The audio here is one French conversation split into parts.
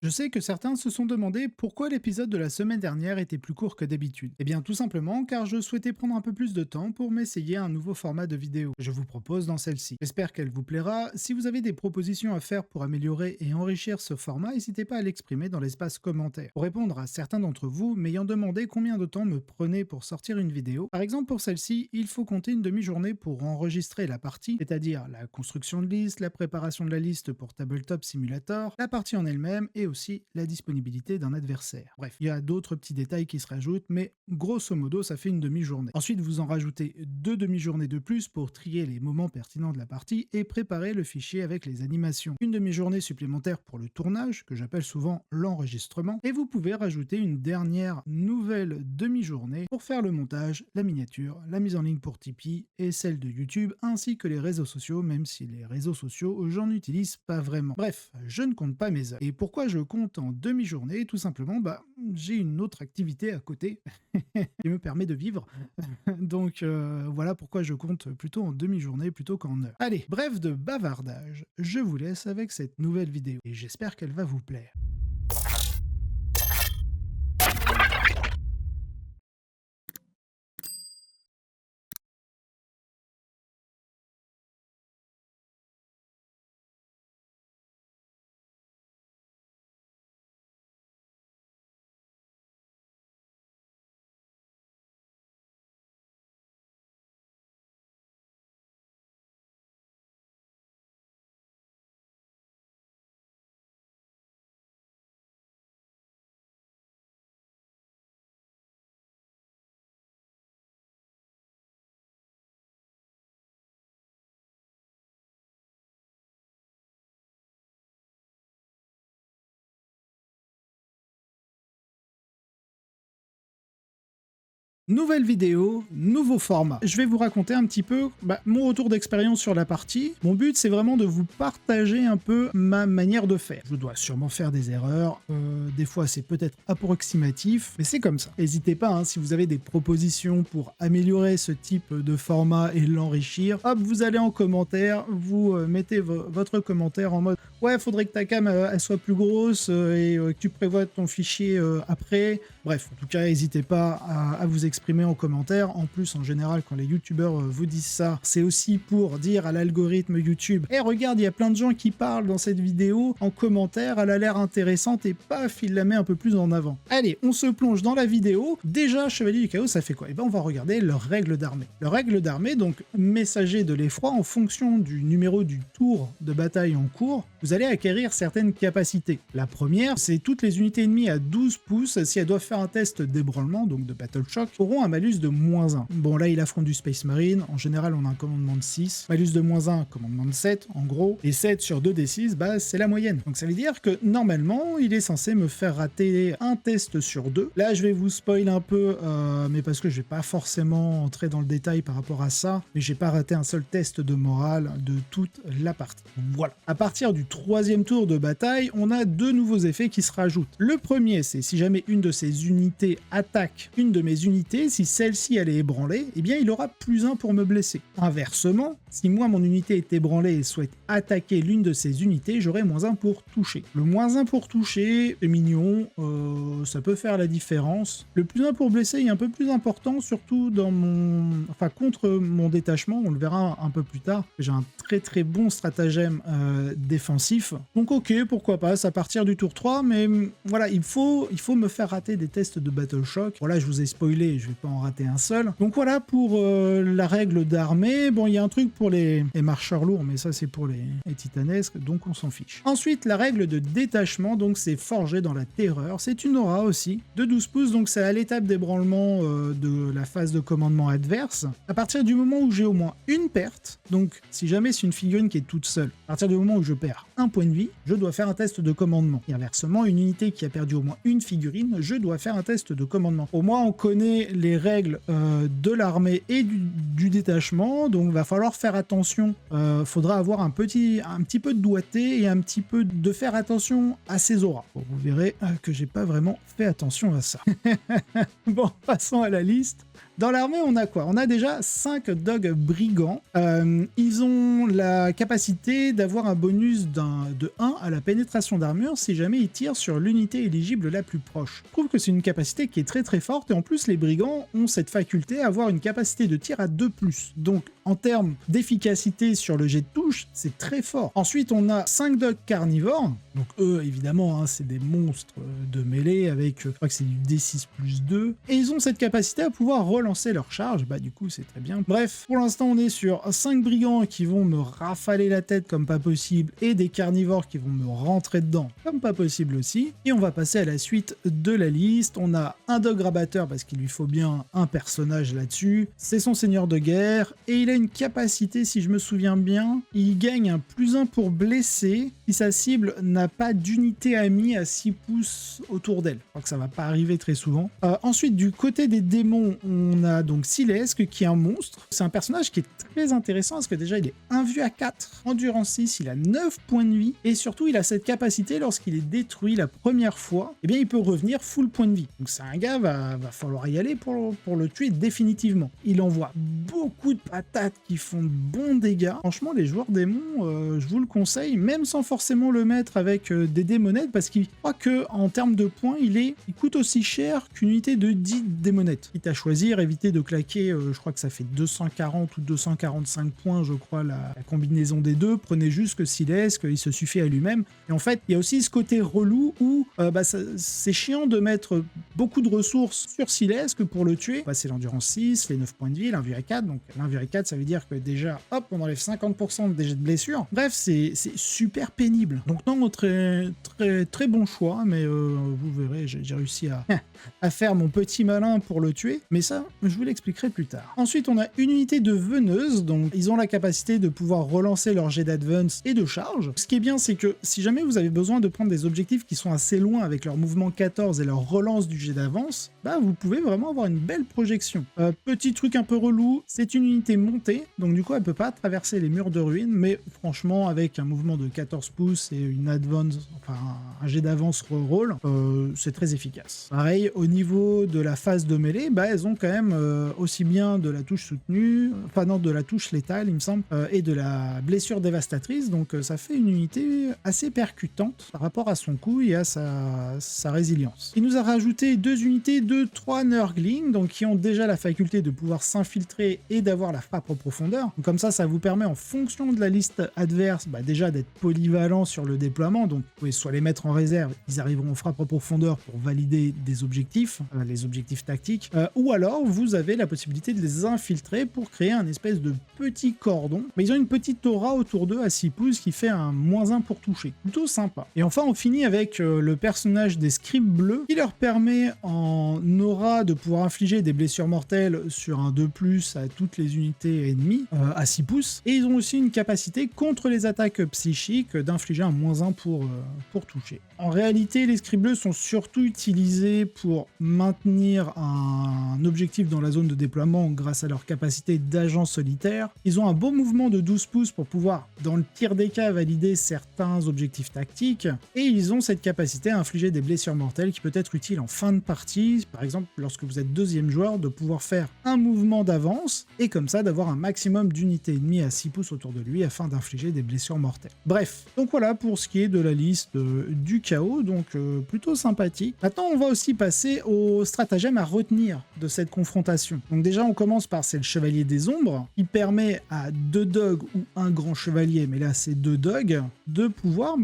Je sais que certains se sont demandé pourquoi l'épisode de la semaine dernière était plus court que d'habitude. Eh bien tout simplement car je souhaitais prendre un peu plus de temps pour m'essayer un nouveau format de vidéo que je vous propose dans celle-ci. J'espère qu'elle vous plaira. Si vous avez des propositions à faire pour améliorer et enrichir ce format, n'hésitez pas à l'exprimer dans l'espace commentaire. Pour répondre à certains d'entre vous m'ayant demandé combien de temps me prenait pour sortir une vidéo, par exemple pour celle-ci, il faut compter une demi-journée pour enregistrer la partie, c'est-à-dire la construction de liste, la préparation de la liste pour Tabletop Simulator, la partie en elle-même et aussi la disponibilité d'un adversaire. Bref, il y a d'autres petits détails qui se rajoutent, mais grosso modo, ça fait une demi-journée. Ensuite, vous en rajoutez 2 demi-journées de plus pour trier les moments pertinents de la partie et préparer le fichier avec les animations. Une demi-journée supplémentaire pour le tournage, que j'appelle souvent l'enregistrement, et vous pouvez rajouter une dernière nouvelle demi-journée pour faire le montage, la miniature, la mise en ligne pour Tipeee et celle de YouTube, ainsi que les réseaux sociaux, même si les réseaux sociaux, j'en utilise pas vraiment. Bref, je ne compte pas mes heures. Et pourquoi je compte en demi-journée? Tout simplement, j'ai une autre activité à côté qui me permet de vivre. Donc voilà pourquoi je compte plutôt en demi-journée plutôt qu'en heure. Allez, bref de bavardage, je vous laisse avec cette nouvelle vidéo et j'espère qu'elle va vous plaire. Nouvelle vidéo, nouveau format. Je vais vous raconter un petit peu mon retour d'expérience sur la partie. Mon but, c'est vraiment de vous partager un peu ma manière de faire. Je dois sûrement faire des erreurs, des fois c'est peut-être approximatif, mais c'est comme ça. N'hésitez pas, hein, si vous avez des propositions pour améliorer ce type de format et l'enrichir, hop, vous allez en commentaire, vous mettez votre commentaire en mode « Ouais, faudrait que ta cam elle soit plus grosse et que tu prévois ton fichier après ». Bref, en tout cas, n'hésitez pas à vous exprimer en commentaire. En plus, en général, quand les youtubeurs vous disent ça, c'est aussi pour dire à l'algorithme YouTube « Eh, regarde, il y a plein de gens qui parlent dans cette vidéo en commentaire, elle a l'air intéressante et paf, il la met un peu plus en avant. » Allez, on se plonge dans la vidéo. Déjà, Chevalier du Chaos, ça fait quoi? Eh ben, on va regarder leurs règles d'armée. Leurs règles d'armée, donc messager de l'effroi, en fonction du numéro du tour de bataille en cours, vous allez acquérir certaines capacités. La première, c'est toutes les unités ennemies à 12 pouces, si elles doivent faire un test d'ébranlement, donc de Battle Shock, auront un malus de -1. Bon, là, il affronte du Space Marine. En général, on a un commandement de 6. Malus de -1, commandement de 7, en gros. Et 7 sur 2d6, c'est la moyenne. Donc ça veut dire que, normalement, il est censé me faire rater un test sur 2. Là, je vais vous spoil un peu, mais parce que je vais pas forcément entrer dans le détail par rapport à ça, mais j'ai pas raté un seul test de morale de toute la partie. Voilà. À partir du 3e tour de bataille, on a 2 nouveaux effets qui se rajoutent. Le premier, c'est si jamais une de ces unités attaque une de mes unités, si celle-ci elle est ébranlée, eh bien il aura +1 pour me blesser. Inversement, si moi mon unité est ébranlée et souhaite attaquer l'une de ces unités, j'aurai -1 pour toucher. Le -1 pour toucher, c'est mignon, ça peut faire la différence. Le +1 pour blesser est un peu plus important, surtout dans contre mon détachement, on le verra un peu plus tard. J'ai un très bon stratagème défensif. Donc ok, pourquoi pas, c'est à partir du tour 3, mais voilà, il faut me faire rater des tests de Battle Shock. Voilà, je vous ai spoilé, je vais pas en rater un seul. Donc voilà pour la règle d'armée. Bon, il y a un truc pour les marcheurs lourds, mais ça c'est pour les titanesques, donc on s'en fiche. Ensuite, la règle de détachement, donc c'est forgé dans la terreur. C'est une aura aussi, de 12 pouces, donc c'est à l'étape d'ébranlement de la phase de commandement adverse. À partir du moment où j'ai au moins une perte, donc si jamais c'est une figurine qui est toute seule, à partir du moment où je perds un point de vie, je dois faire un test de commandement. Et inversement, une unité qui a perdu au moins une figurine, je dois faire un test de commandement. Au moins, on connaît les règles de l'armée et du détachement, donc il va falloir faire attention. Faudra avoir un petit peu de doigté et un petit peu de faire attention à ses auras. Bon, vous verrez que j'ai pas vraiment fait attention à ça. Bon, passons à la liste. Dans l'armée, on a quoi? On a déjà 5 dogs brigands. Ils ont la capacité d'avoir un bonus de 1 à la pénétration d'armure si jamais ils tirent sur l'unité éligible la plus proche. Je trouve que c'est une capacité qui est très très forte et en plus les brigands ont cette faculté à avoir une capacité de tir à 2+. Donc en termes d'efficacité sur le jet de touche, c'est très fort. Ensuite, on a 5 dogs carnivores. Donc eux, évidemment, hein, c'est des monstres de mêlée avec, je crois que c'est du D6+2. Et ils ont cette capacité à pouvoir relancer leur charge. Bah du coup, c'est très bien. Bref, pour l'instant, on est sur 5 brigands qui vont me rafaler la tête comme pas possible et des carnivores qui vont me rentrer dedans comme pas possible aussi. Et on va passer à la suite de la liste. On a un dog rabatteur parce qu'il lui faut bien un personnage là-dessus. C'est son seigneur de guerre et il a une capacité, si je me souviens bien, il gagne un +1 pour blesser si sa cible n'a pas d'unité amie à 6 pouces autour d'elle. Je crois que ça va pas arriver très souvent. Ensuite, du côté des démons, on a donc Silesque qui est un monstre. C'est un personnage qui est très intéressant parce que déjà il est 1 vue à 4, endurance 6, il a 9 points de vie et surtout il a cette capacité lorsqu'il est détruit la première fois, eh bien il peut revenir full point de vie. Donc c'est un gars, va falloir y aller pour le tuer définitivement. Il envoie beaucoup de patates qui font de bons dégâts. Franchement, les joueurs démons, je vous le conseille, même sans forcément le mettre avec des démonettes, parce qu'il croit que en termes de points, il coûte aussi cher qu'une unité de 10 démonettes. Quitte à choisir, éviter de claquer, je crois que ça fait 240 ou 245 points, je crois, la combinaison des deux. Prenez juste que Silesque, il se suffit à lui-même. Et en fait, il y a aussi ce côté relou où c'est chiant de mettre beaucoup de ressources sur Silesque pour le tuer. C'est l'endurance 6, les 9 points de vie, l'1 vue à 4. Donc l'1 vue à 4, ça veut dire que déjà, hop, on enlève 50% des jets de blessure. Bref, c'est super pénible. Donc non, très, très, très bon choix, mais vous verrez, j'ai réussi à faire mon petit malin pour le tuer. Mais ça, je vous l'expliquerai plus tard. Ensuite, on a une unité de veneuse. Donc, ils ont la capacité de pouvoir relancer leur jet d'advance et de charge. Ce qui est bien, c'est que si jamais vous avez besoin de prendre des objectifs qui sont assez loin avec leur mouvement 14 et leur relance du jet d'avance, bah vous pouvez vraiment avoir une belle projection. Petit truc un peu relou, c'est une unité montée, donc du coup elle peut pas traverser les murs de ruines, mais franchement avec un mouvement de 14 pouces et une advance, enfin un jet d'avance reroll, c'est très efficace. Pareil, au niveau de la phase de mêlée, bah elles ont quand même aussi bien de la touche soutenue, enfin non, de la touche létale il me semble, et de la blessure dévastatrice, donc ça fait une unité assez percutante par rapport à son coût et à sa résilience. Il nous a rajouté 2 unités de 3 Nurgling, donc qui ont déjà la faculté de pouvoir s'infiltrer et d'avoir la frappe en profondeur. Donc, comme ça vous permet en fonction de la liste adverse, déjà d'être polyvalent sur le déploiement, donc vous pouvez soit les mettre en réserve, ils arriveront en frappe en profondeur pour valider des objectifs, les objectifs tactiques, ou alors vous avez la possibilité de les infiltrer pour créer un espèce de petit cordon, mais ils ont une petite aura autour d'eux à 6 pouces qui fait un -1 pour toucher, plutôt sympa. Et enfin on finit avec le personnage des scribes bleus qui leur permet en aura de pouvoir infliger des blessures mortelles sur un 2+ à toutes les unités ennemies à 6 pouces, et ils ont aussi une capacité contre les attaques psychiques d'infliger un -1 pour toucher. En réalité, les scribes bleus sont surtout utilisés pour maintenir un objectif dans la zone de déploiement grâce à leur capacité d'agent solitaire. Ils ont un beau mouvement de 12 pouces pour pouvoir, dans le pire des cas, valider certains objectifs tactiques, et ils ont cette capacité à infliger des blessures mortelles qui peut être utile en fin de partie, par exemple lorsque vous êtes deuxième joueur, de pouvoir faire un mouvement d'avance, et comme ça d'avoir un maximum d'unités ennemies à 6 pouces autour de lui afin d'infliger des blessures mortelles. Bref, donc voilà pour ce qui est de la liste du chaos, donc plutôt sympathique. Maintenant on va aussi passer au stratagème à retenir de cette confrontation. Donc déjà on commence par c'est le chevalier des ombres, qui permet à 2 dogs ou un grand chevalier, mais là c'est 2 dogs, de pouvoir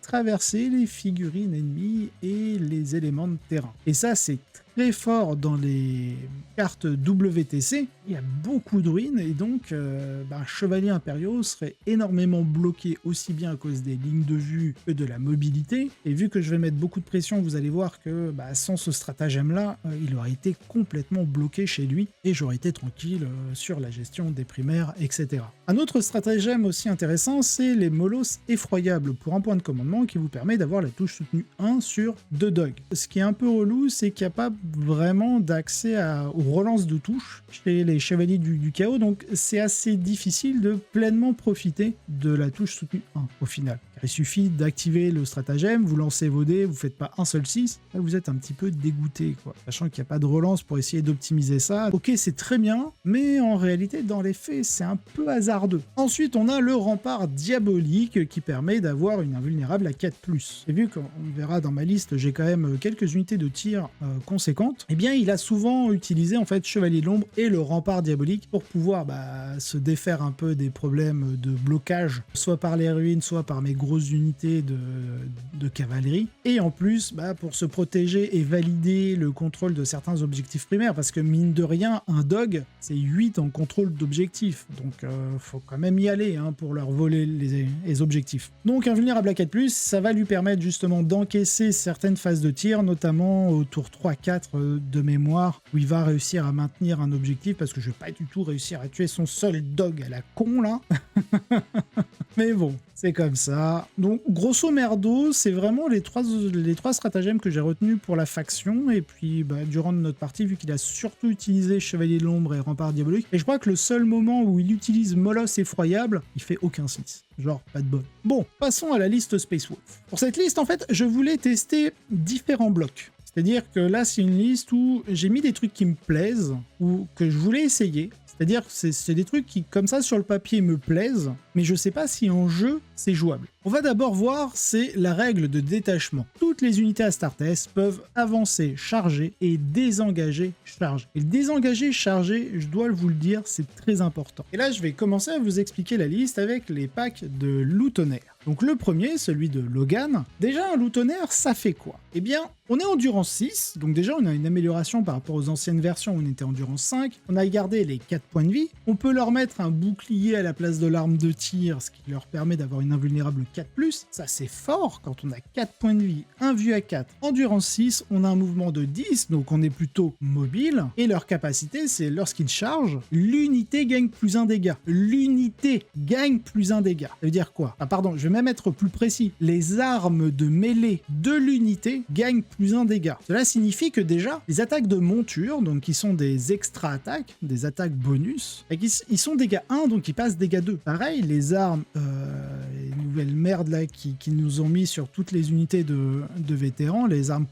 traverser les figurines ennemies et les éléments de terrain. Et ça c'est très fort dans les cartes WTC, il y a beaucoup de ruines et donc chevalier impériaux serait énormément bloqué aussi bien à cause des lignes de vue que de la mobilité, et vu que je vais mettre beaucoup de pression, vous allez voir que sans ce stratagème là, il aurait été complètement bloqué chez lui et j'aurais été tranquille sur la gestion des primaires, etc. Un autre stratagème aussi intéressant, c'est les molosses effroyables pour un point de commandement qui vous permet d'avoir la touche soutenue 1 sur 2 dogs. Ce qui est un peu relou, c'est qu'il n'y a pas vraiment d'accès aux relances de touches chez les chevaliers du chaos, donc c'est assez difficile de pleinement profiter de la touche soutenue 1 au final. Il suffit d'activer le stratagème, vous lancez vos dés, vous faites pas un seul 6, là vous êtes un petit peu dégoûté, quoi. Sachant qu'il n'y a pas de relance pour essayer d'optimiser ça. Ok, c'est très bien, mais en réalité, dans les faits, c'est un peu hasardeux. Ensuite, on a le rempart diabolique qui permet d'avoir une invulnérable à 4+. Et vu qu'on verra dans ma liste, j'ai quand même quelques unités de tir conséquentes, eh bien, il a souvent utilisé en fait Chevalier de l'Ombre et le rempart diabolique pour pouvoir se défaire un peu des problèmes de blocage, soit par les ruines, soit par mes grosses unités de cavalerie. Et en plus, pour se protéger et valider le contrôle de certains objectifs primaires, parce que mine de rien, un dog, c'est 8 en contrôle d'objectifs. Donc, faut quand même y aller pour leur voler les objectifs. Donc, invulnérable à 4+, ça va lui permettre justement d'encaisser certaines phases de tir, notamment au tour 3-4 de mémoire, où il va réussir à maintenir un objectif, parce que je vais pas du tout réussir à tuer son seul dog à la con, là. Mais bon, c'est comme ça. Donc, grosso merdo, c'est vraiment les trois stratagèmes que j'ai retenus pour la faction. Et puis, durant notre partie, vu qu'il a surtout utilisé Chevalier de l'Ombre et Rempart Diabolique, et je crois que le seul moment où il utilise Molosse Effroyable, il fait aucun 6. Genre, pas de bol. Bon, passons à la liste Space Wolf. Pour cette liste, en fait, je voulais tester différents blocs. C'est-à-dire que là, c'est une liste où j'ai mis des trucs qui me plaisent, ou que je voulais essayer. C'est-à-dire que c'est des trucs qui, comme ça, sur le papier, me plaisent, mais je sais pas si en jeu, c'est jouable. On va d'abord voir, c'est la règle de détachement. Toutes les unités Astartes peuvent avancer, charger et désengager, charger. Et le désengager, charger, je dois vous le dire, c'est très important. Et là, je vais commencer à vous expliquer la liste avec les packs de loup tonnerre. Donc le premier, celui de Logan. Déjà, un loup tonnerre, ça fait quoi? Eh bien, on est endurance 6, donc déjà on a une amélioration par rapport aux anciennes versions où on était endurance 5. On a gardé les 4 points de vie. On peut leur mettre un bouclier à la place de l'arme de tir, ce qui leur permet d'avoir une invulnérable 4+. Ça c'est fort quand on a 4 points de vie, un vue à 4, endurance 6, on a un mouvement de 10, donc on est plutôt mobile. Et leur capacité, c'est lorsqu'ils chargent, l'unité gagne plus 1 dégât. L'unité gagne plus 1 dégât. Ça veut dire quoi? Pardon, je vais même être plus précis. Les armes de mêlée de l'unité gagnent plus 1 dégât. Cela signifie que déjà, les attaques de monture, donc qui sont des extra attaques, des attaques bonus, ils sont dégâts 1, donc ils passent dégâts 2. Pareil, les armes, les nouvelles merdes là qui nous ont mis sur toutes les unités de vétérans, les armes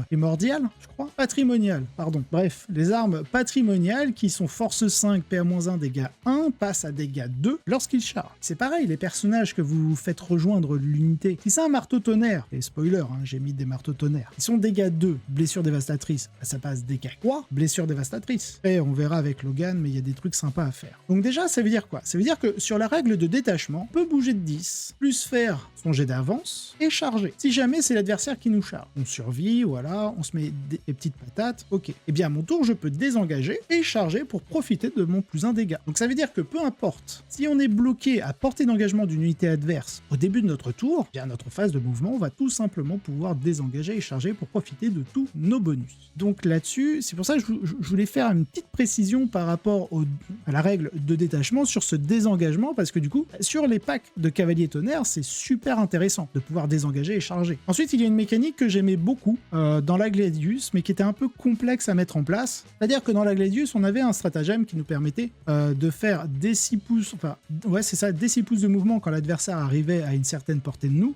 primordiales, je crois, patrimoniales, pardon. Bref, les armes patrimoniales qui sont force 5, PA-1, dégâts 1, passent à dégâts 2 lorsqu'ils chargent. C'est pareil, les personnages que vous faites rejoindre l'unité, si c'est un marteau tonnerre, et spoiler, j'ai mis des marteaux tonnerres, ils sont dégâts 2, blessure dévastatrice, ça passe dégâts 3, blessure dévastatrice. Et on verra avec Logan, mais il y a des trucs sympas à faire. Donc déjà, ça veut dire quoi? Ça veut dire que sur la règle de détachement, on peut bouger de 10, plus faire son jet d'avance et charger. Si jamais c'est l'adversaire qui nous charge, on survit, voilà, on se met des petites patates, ok. Et bien à mon tour, je peux désengager et charger pour profiter de mon plus 1 dégât. Donc ça veut dire que peu importe, si on est bloqué à portée d'engagement d'une unité adverse au début de notre tour, bien notre phase de mouvement, on va tout simplement pouvoir désengager et charger pour profiter de tous nos bonus. Donc là-dessus, c'est pour ça que je voulais faire une petite précision par rapport à la règle de détachement sur ce désengagement, parce que du coup, sur les packs de Cavalier Tonnerre, c'est super intéressant de pouvoir désengager et charger. Ensuite, il y a une mécanique que j'aimais beaucoup dans la Gladius, mais qui était un peu complexe à mettre en place. C'est-à-dire que dans la Gladius, on avait un stratagème qui nous permettait de faire des 6 pouces, enfin, ouais, c'est ça, des 6 pouces de mouvement quand l'adversaire arrivait à une certaine portée de nous.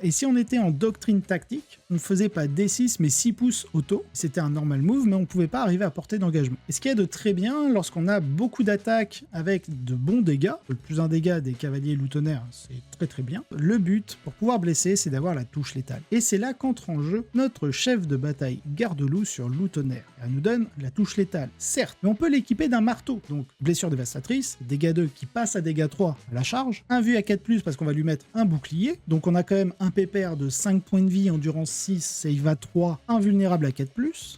Et si on était en doctrine tactique, on faisait pas D6 mais 6 pouces auto. C'était un normal move, mais on pouvait pas arriver à portée d'engagement. Et ce qui est de très bien lorsqu'on a beaucoup d'attaques avec de bons dégâts, le plus 1 dégât des cavaliers loup tonnerre, c'est très très bien. Le but pour pouvoir blesser, c'est d'avoir la touche létale. Et c'est là qu'entre en jeu notre chef de bataille garde-loup sur loup tonnerre. Elle nous donne la touche létale, certes, mais on peut l'équiper d'un marteau. Donc blessure dévastatrice, dégâts 2 qui passe à dégâts 3 à la charge, un vue à 4+, parce qu'on va lui mettre un bouclier. Donc on a quand même un pépère de 5 points de vie, endurance 6, save à 3, invulnérable à 4+.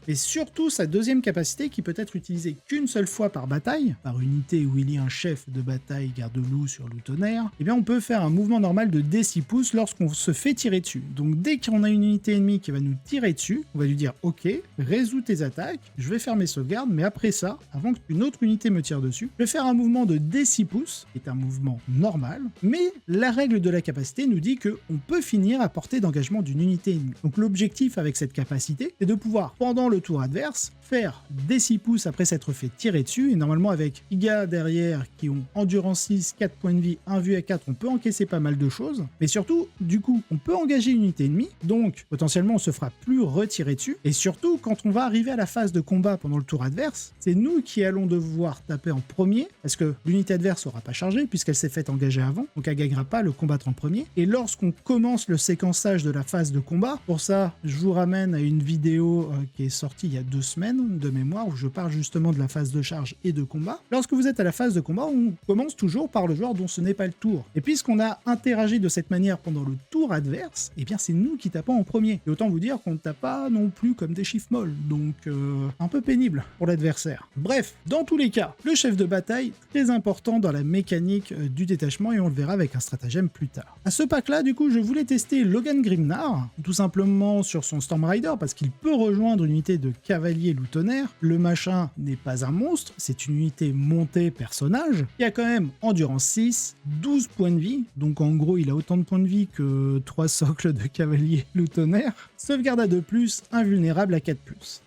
Et surtout sa deuxième capacité qui peut être utilisée qu'une seule fois par bataille, par unité où il y a un chef de bataille garde-loup sur loup tonnerre, et bien on peut faire un mouvement normal de D6 pouces lorsqu'on se fait tirer dessus. Donc dès qu'on a une unité ennemie qui va nous tirer dessus, on va lui dire ok, résous tes attaques, je vais faire mes sauvegardes, mais après ça, avant qu'une autre unité me tire dessus, je vais faire un mouvement de D6 pouces, qui est un mouvement normal, mais la règle de la capacité nous dit qu'on peut finir à portée d'engagement d'une unité ennemie. Donc l'objectif avec cette capacité, c'est de pouvoir, pendant le tour adverse, faire des 6 pouces après s'être fait tirer dessus, et normalement avec Iga derrière qui ont endurance 6, 4 points de vie, 1 vue à 4, on peut encaisser pas mal de choses, mais surtout, du coup, on peut engager une unité ennemie, donc potentiellement on se fera plus retirer dessus, et surtout, quand on va arriver à la phase de combat pendant le tour adverse, c'est nous qui allons devoir taper en premier, parce que l'unité adverse n'aura pas chargé, puisqu'elle s'est fait engager avant, donc elle gagnera pas le combattre en premier, et lorsqu'on commence le séquençage de la phase de combat, pour ça, je vous ramène à une vidéo qui est sortie il y a 2 semaines, de mémoire, où je parle justement de la phase de charge et de combat. Lorsque vous êtes à la phase de combat, on commence toujours par le joueur dont ce n'est pas le tour. Et puisqu'on a interagi de cette manière pendant le tour adverse, eh bien c'est nous qui tapons en premier. Et autant vous dire qu'on ne tape pas non plus comme des chiffres molles, donc un peu pénible pour l'adversaire. Bref, dans tous les cas, le chef de bataille, très important dans la mécanique du détachement, et on le verra avec un stratagème plus tard. À ce pack-là, du coup, je voulais tester Logan Grimnar, tout simplement sur son Storm Rider, parce qu'il peut rejoindre une unité de cavalier loup tonnerre. Le machin n'est pas un monstre, c'est une unité montée personnage, qui a quand même endurance 6, 12 points de vie, donc en gros il a autant de points de vie que 3 socles de cavalier loup tonnerre, sauvegarde à 2+, invulnérable à 4+.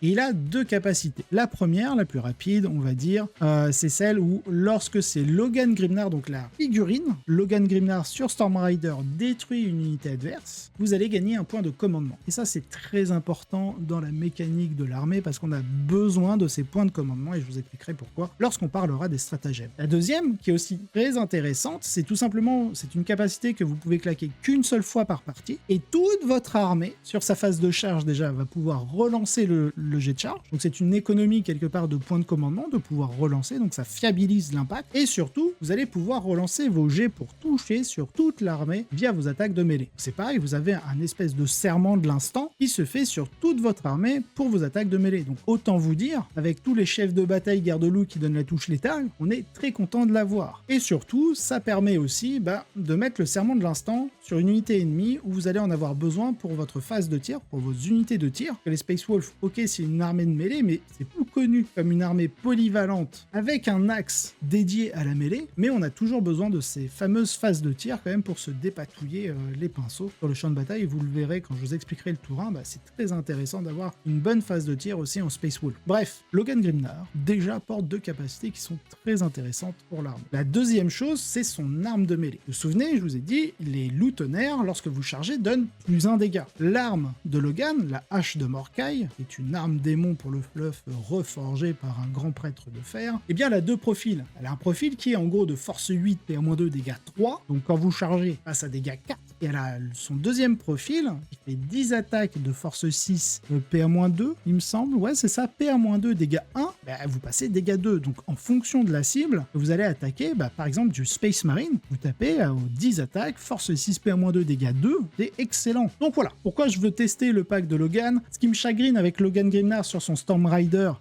Et il a 2 capacités. La première, la plus rapide, on va dire, c'est celle où lorsque c'est Logan Grimnar, donc la figurine, Logan Grimnar sur Storm Rider détruit une unité adverse, vous allez gagner un point de commandement. Et ça c'est très important dans la mécanique de l'armée, parce qu'on a besoin de ces points de commandement, et je vous expliquerai pourquoi lorsqu'on parlera des stratagèmes. La deuxième, qui est aussi très intéressante, c'est tout simplement, c'est une capacité que vous pouvez claquer qu'une seule fois par partie, et toute votre armée, sur sa phase de charge déjà, va pouvoir relancer le jet de charge. Donc c'est une économie quelque part de points de commandement, de pouvoir relancer, donc ça fiabilise l'impact, et surtout, vous allez pouvoir relancer vos jets pour toucher sur toute l'armée via vos attaques de mêlée. C'est pareil, vous avez un espèce de serment de l'instant qui se fait sur toute votre armée pour vos attaques de mêlée. Donc autant vous dire, avec tous les chefs de bataille garde-loup qui donnent la touche létale, on est très content de l'avoir. Et surtout, ça permet aussi de mettre le serment de l'instant sur une unité ennemie où vous allez en avoir besoin pour votre phase de tir, pour vos unités de tir. Que les Space Wolves, ok, c'est une armée de mêlée, mais c'est plus connu comme une armée polyvalente avec un axe dédié à la mêlée, mais on a toujours besoin de ces fameuses phases de tir quand même pour se dépatouiller les pinceaux sur le champ de bataille. Et vous le verrez quand je vous expliquerai le tour 1, c'est très intéressant d'avoir une bonne phase de tir aussi en Space Wolf. Bref, Logan Grimnar déjà porte 2 capacités qui sont très intéressantes pour l'arme. La deuxième chose, c'est son arme de mêlée. Vous vous souvenez, je vous ai dit, les loups tonnerres, lorsque vous chargez, donnent +1 dégâts. L'arme de Logan, la hache de Morkai, qui est une arme démon pour le fluff reforgée par un grand prêtre de fer, eh bien elle a 2 profils. Elle a un profil qui est en gros de force 8, PA-2, dégâts 3, donc quand vous chargez, passe à dégâts 4, et elle a son deuxième profil, qui fait 10 attaques de force 6, PA-2, il me semble, ouais c'est ça, PA-2, dégâts 1, vous passez dégâts 2, donc en fonction de la cible, vous allez attaquer, par exemple du Space Marine, vous tapez aux 10 attaques, force 6, PA-2, dégâts 2, c'est excellent. Donc voilà, pourquoi je veux tester le pack de Logan. Ce qui me chagrine avec Logan Grimnar sur son Storm Rider,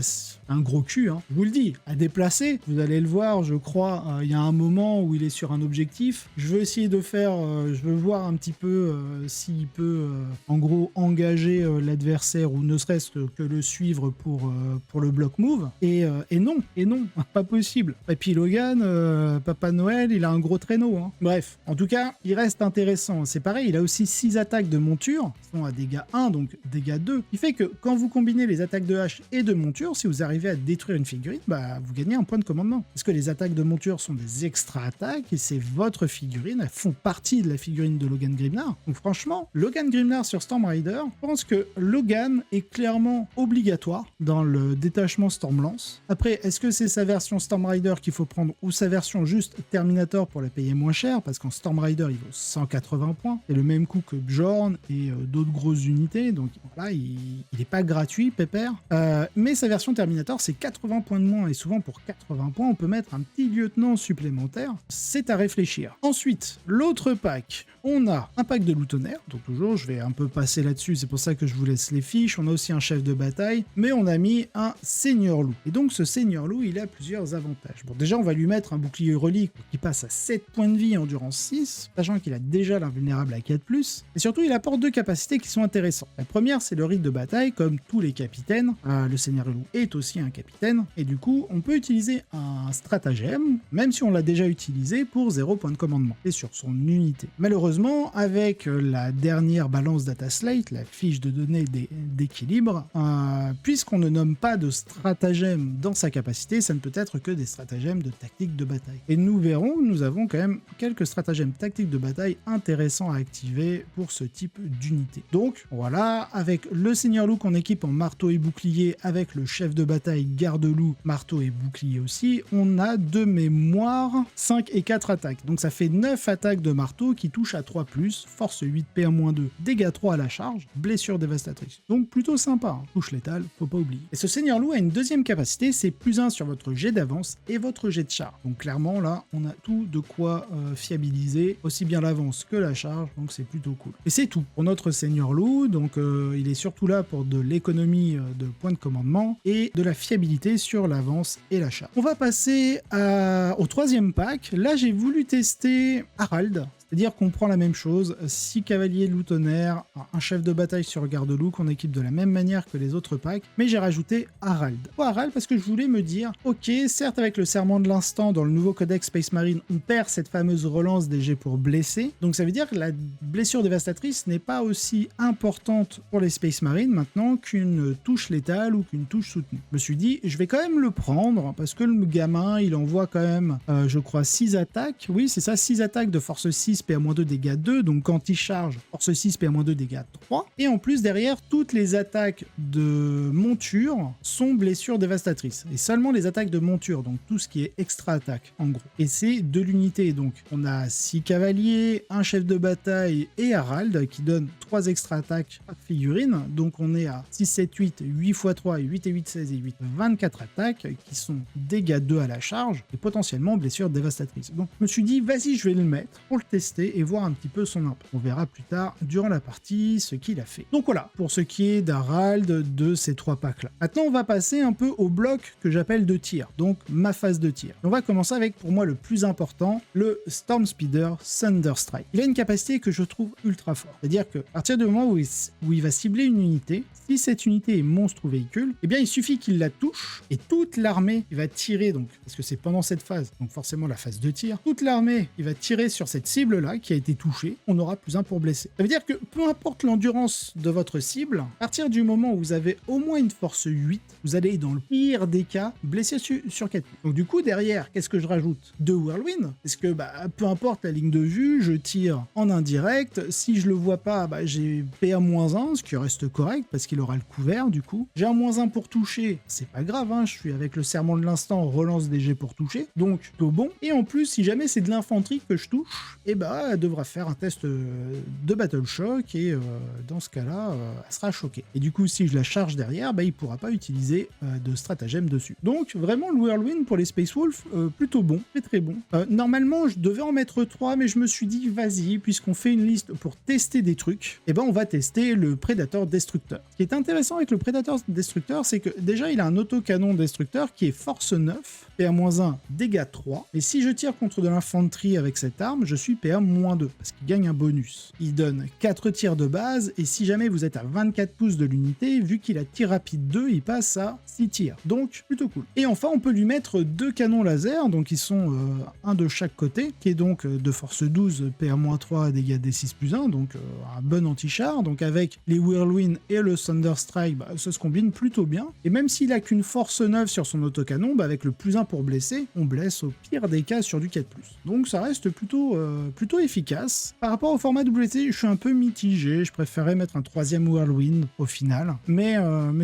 c'est un gros cul, hein. Je vous le dis, à déplacer, vous allez le voir, je crois, il y a un moment où il est sur un objectif, je veux essayer de faire, je veux voir un petit peu s'il peut, en gros, engager l'adversaire, ou ne serait-ce que le suivre pour le block move, et non, pas possible. Et puis Logan, Papa Noël, il a un gros traîneau, hein. Bref, en tout cas, il reste intéressant. C'est pareil, il a aussi 6 attaques de monture, qui sont à dégâts 1, donc dégâts 2, qui fait que quand vous combinez les attaques de hache et de monture, si vous arrivez à détruire une figurine, vous gagnez un point de commandement. Parce que les attaques de monture sont des extra attaques, et c'est votre figurine, elles font partie de la figurine de Logan Grimnar. Donc franchement, Logan Grimnar sur Storm Rider, je pense que Logan est clairement obligatoire dans le détachement Stormlance. Après, est-ce que c'est sa version Storm Rider qu'il faut prendre, ou sa version juste Terminator pour la payer moins cher, parce qu'en Storm Rider il vaut 180 points, c'est le même coût que Bjorn et d'autres grosses unités, donc voilà, il n'est pas gratuit, pépère. Mais sa version Terminator, c'est 80 points de moins, et souvent pour 80 points, on peut mettre un petit lieutenant supplémentaire. C'est à réfléchir. Ensuite, l'autre pack, on a un pack de loup tonnerre, donc toujours, je vais un peu passer là-dessus, c'est pour ça que je vous laisse les fiches. On a aussi un chef de bataille, mais on a mis un seigneur loup. Et donc ce seigneur loup, il a plusieurs avantages. Bon, déjà, on va lui mettre un bouclier relique qui passe à 7 points de vie, endurance 6, sachant qu'il a déjà l'invulnérable à 4+, et surtout, il apporte 2 capacités qui sont intéressantes. La première, c'est le rite de bataille, comme tous les capitaines. Le seigneur loup est aussi un capitaine, et du coup, on peut utiliser un stratagème, même si on l'a déjà utilisé, pour 0 point de commandement, et sur son unité. Malheureusement, avec la dernière balance data slate, la fiche de données d'équilibre, puisqu'on ne nomme pas de stratagèmes dans sa capacité, ça ne peut être que des stratagèmes de tactique de bataille. Et nous verrons, nous avons quand même quelques stratagèmes tactiques de bataille intéressants à activer pour ce type d'unité. Donc voilà, avec le Seigneur Loup qu'on équipe en marteau et bouclier, avec le chef de bataille garde-loup, marteau et bouclier aussi, on a de mémoire 5 et 4 attaques. Donc ça fait 9 attaques de marteau qui touchent à 3+, force 8, PA-2, dégâts 3 à la charge, blessure dévastatrice. Donc plutôt sympa, hein. Touche létale, faut pas oublier. Et ce Seigneur Loup a une deuxième capacité, c'est +1 sur votre jet d'avance et votre jet de charge. Donc clairement là, on a tout de quoi fiabiliser, aussi bien l'avance que la charge, donc c'est plutôt cool. Et c'est tout pour notre Seigneur Loup, donc il est surtout là pour de l'économie de points de commandement et de la fiabilité sur l'avance et la charge. On va passer au troisième pack. Là j'ai voulu tester Harald. C'est-à-dire qu'on prend la même chose, 6 cavaliers loup tonnerre, un chef de bataille sur garde-loup qu'on équipe de la même manière que les autres packs, mais j'ai rajouté Harald. Pourquoi Harald? Parce que je voulais me dire, ok, certes avec le serment de l'instant dans le nouveau codex Space Marine, on perd cette fameuse relance des jets pour blesser, donc ça veut dire que la blessure dévastatrice n'est pas aussi importante pour les Space Marines maintenant qu'une touche létale ou qu'une touche soutenue. Je me suis dit, je vais quand même le prendre, parce que le gamin, il envoie quand même, je crois, 6 attaques, oui c'est ça, 6 attaques de force 6, PA-2, dégâts 2, donc quand il charge, force 6, PA-2, dégâts 3. Et en plus, derrière, toutes les attaques de monture sont blessures dévastatrices. Et seulement les attaques de monture, donc tout ce qui est extra attaque, en gros. Et c'est de l'unité, donc on a 6 cavaliers, un chef de bataille et Harald, qui donne 3 extra attaques par figurine. Donc on est à 6, 7, 8, 8 x 3, 8 et 8, 16 et 8, 24 attaques, qui sont dégâts 2 à la charge, et potentiellement blessures dévastatrices. Donc je me suis dit, vas-y, je vais le mettre pour le tester et voir un petit peu son impact. On verra plus tard, durant la partie, ce qu'il a fait. Donc voilà, pour ce qui est d'Harald, de ces 3 packs-là. Maintenant, on va passer un peu au bloc que j'appelle de tir, donc ma phase de tir. On va commencer avec, pour moi, le plus important, le Storm Speeder Thunderstrike. Il a une capacité que je trouve ultra forte. C'est-à-dire qu'à partir du moment où il va cibler une unité, si cette unité est monstre ou véhicule, eh bien, il suffit qu'il la touche et toute l'armée va tirer, donc, parce que c'est pendant cette phase, donc forcément la phase de tir, toute l'armée, il va tirer sur cette cible-là qui a été touchée, on aura +1 pour blesser. Ça veut dire que peu importe l'endurance de votre cible, à partir du moment où vous avez au moins une force 8, vous allez dans le pire des cas blesser sur 4. Donc du coup derrière, qu'est-ce que je rajoute? 2 Whirlwind, parce que peu importe la ligne de vue, je tire en indirect, si je le vois pas, j'ai PA-1, ce qui reste correct parce qu'il aura le couvert du coup. J'ai un -1 pour toucher, c'est pas grave, hein, je suis avec le serment de l'instant, relance des jets pour toucher, donc plutôt bon. Et en plus, si jamais c'est de l'infanterie que je touche, et elle devra faire un test de Battle Shock et dans ce cas-là, elle sera choquée. Et du coup, si je la charge derrière, il pourra pas utiliser de stratagème dessus. Donc vraiment, le Whirlwind pour les Space Wolf, plutôt bon, très bon. Normalement, je devais en mettre 3, mais je me suis dit, vas-y, puisqu'on fait une liste pour tester des trucs, on va tester le Predator Destructeur. Ce qui est intéressant avec le Predator Destructeur, c'est que déjà, il a un autocanon destructeur qui est force 9, PA-1, dégâts 3. Et si je tire contre de l'infanterie avec cette arme, je suis PA-2, parce qu'il gagne un bonus. Il donne 4 tirs de base, et si jamais vous êtes à 24 pouces de l'unité, vu qu'il a tir rapide 2, il passe à 6 tirs. Donc, plutôt cool. Et enfin, on peut lui mettre 2 canons laser, donc ils sont un de chaque côté, qui est donc de force 12, PA-3, dégâts D6 +1, donc un bon anti-char. Donc avec les Whirlwind et le Thunderstrike, ça se combine plutôt bien. Et même s'il a qu'une force 9 sur son autocanon, avec le +1 pour blesser, on blesse au pire des cas sur du 4+. Donc ça reste plutôt efficace. Par rapport au format WC, je suis un peu mitigé, je préférais mettre un 3e Whirlwind au final, mais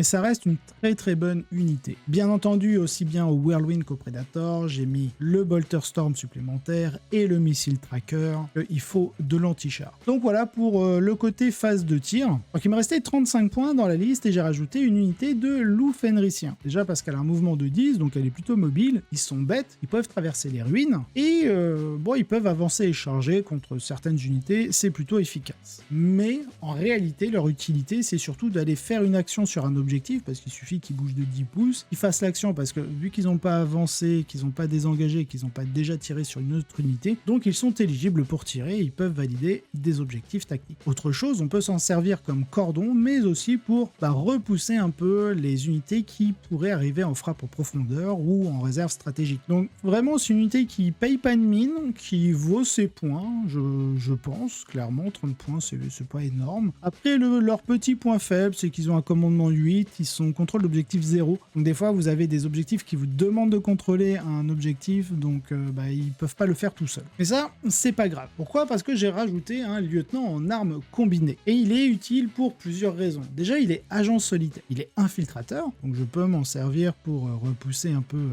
ça reste une très bonne unité. Bien entendu, aussi bien au Whirlwind qu'au Predator, j'ai mis le Bolter Storm supplémentaire et le Missile Tracker, il faut de l'anti-char. Donc voilà pour le côté phase de tir. Donc il me restait 35 points dans la liste et j'ai rajouté une unité de loup fenricien. Déjà parce qu'elle a un mouvement de 10, donc elle est plutôt mobile, ils sont bêtes, ils peuvent traverser les ruines, et ils peuvent avancer et charger contre certaines unités, c'est plutôt efficace. Mais en réalité, leur utilité, c'est surtout d'aller faire une action sur un objectif, parce qu'il suffit qu'ils bougent de 10 pouces, qu'ils fassent l'action, parce que vu qu'ils n'ont pas avancé, qu'ils n'ont pas désengagé, qu'ils n'ont pas déjà tiré sur une autre unité, donc ils sont éligibles pour tirer, ils peuvent valider des objectifs tactiques. Autre chose, on peut s'en servir comme cordon, mais aussi pour repousser un peu les unités qui pourraient arriver en frappe en profondeur ou en réserve stratégique. Donc vraiment, c'est une unité qui paye pas de mine, qui vaut ses points, points, je pense, clairement. 30 points, c'est pas énorme. Après, leur petit point faible, c'est qu'ils ont un commandement 8, ils sont contrôle d'objectif 0. Donc des fois, vous avez des objectifs qui vous demandent de contrôler un objectif, donc ils peuvent pas le faire tout seuls. Mais ça, c'est pas grave. Pourquoi? Parce que j'ai rajouté un lieutenant en armes combinées. Et il est utile pour plusieurs raisons. Déjà, il est agent solitaire. Il est infiltrateur, donc je peux m'en servir pour repousser un peu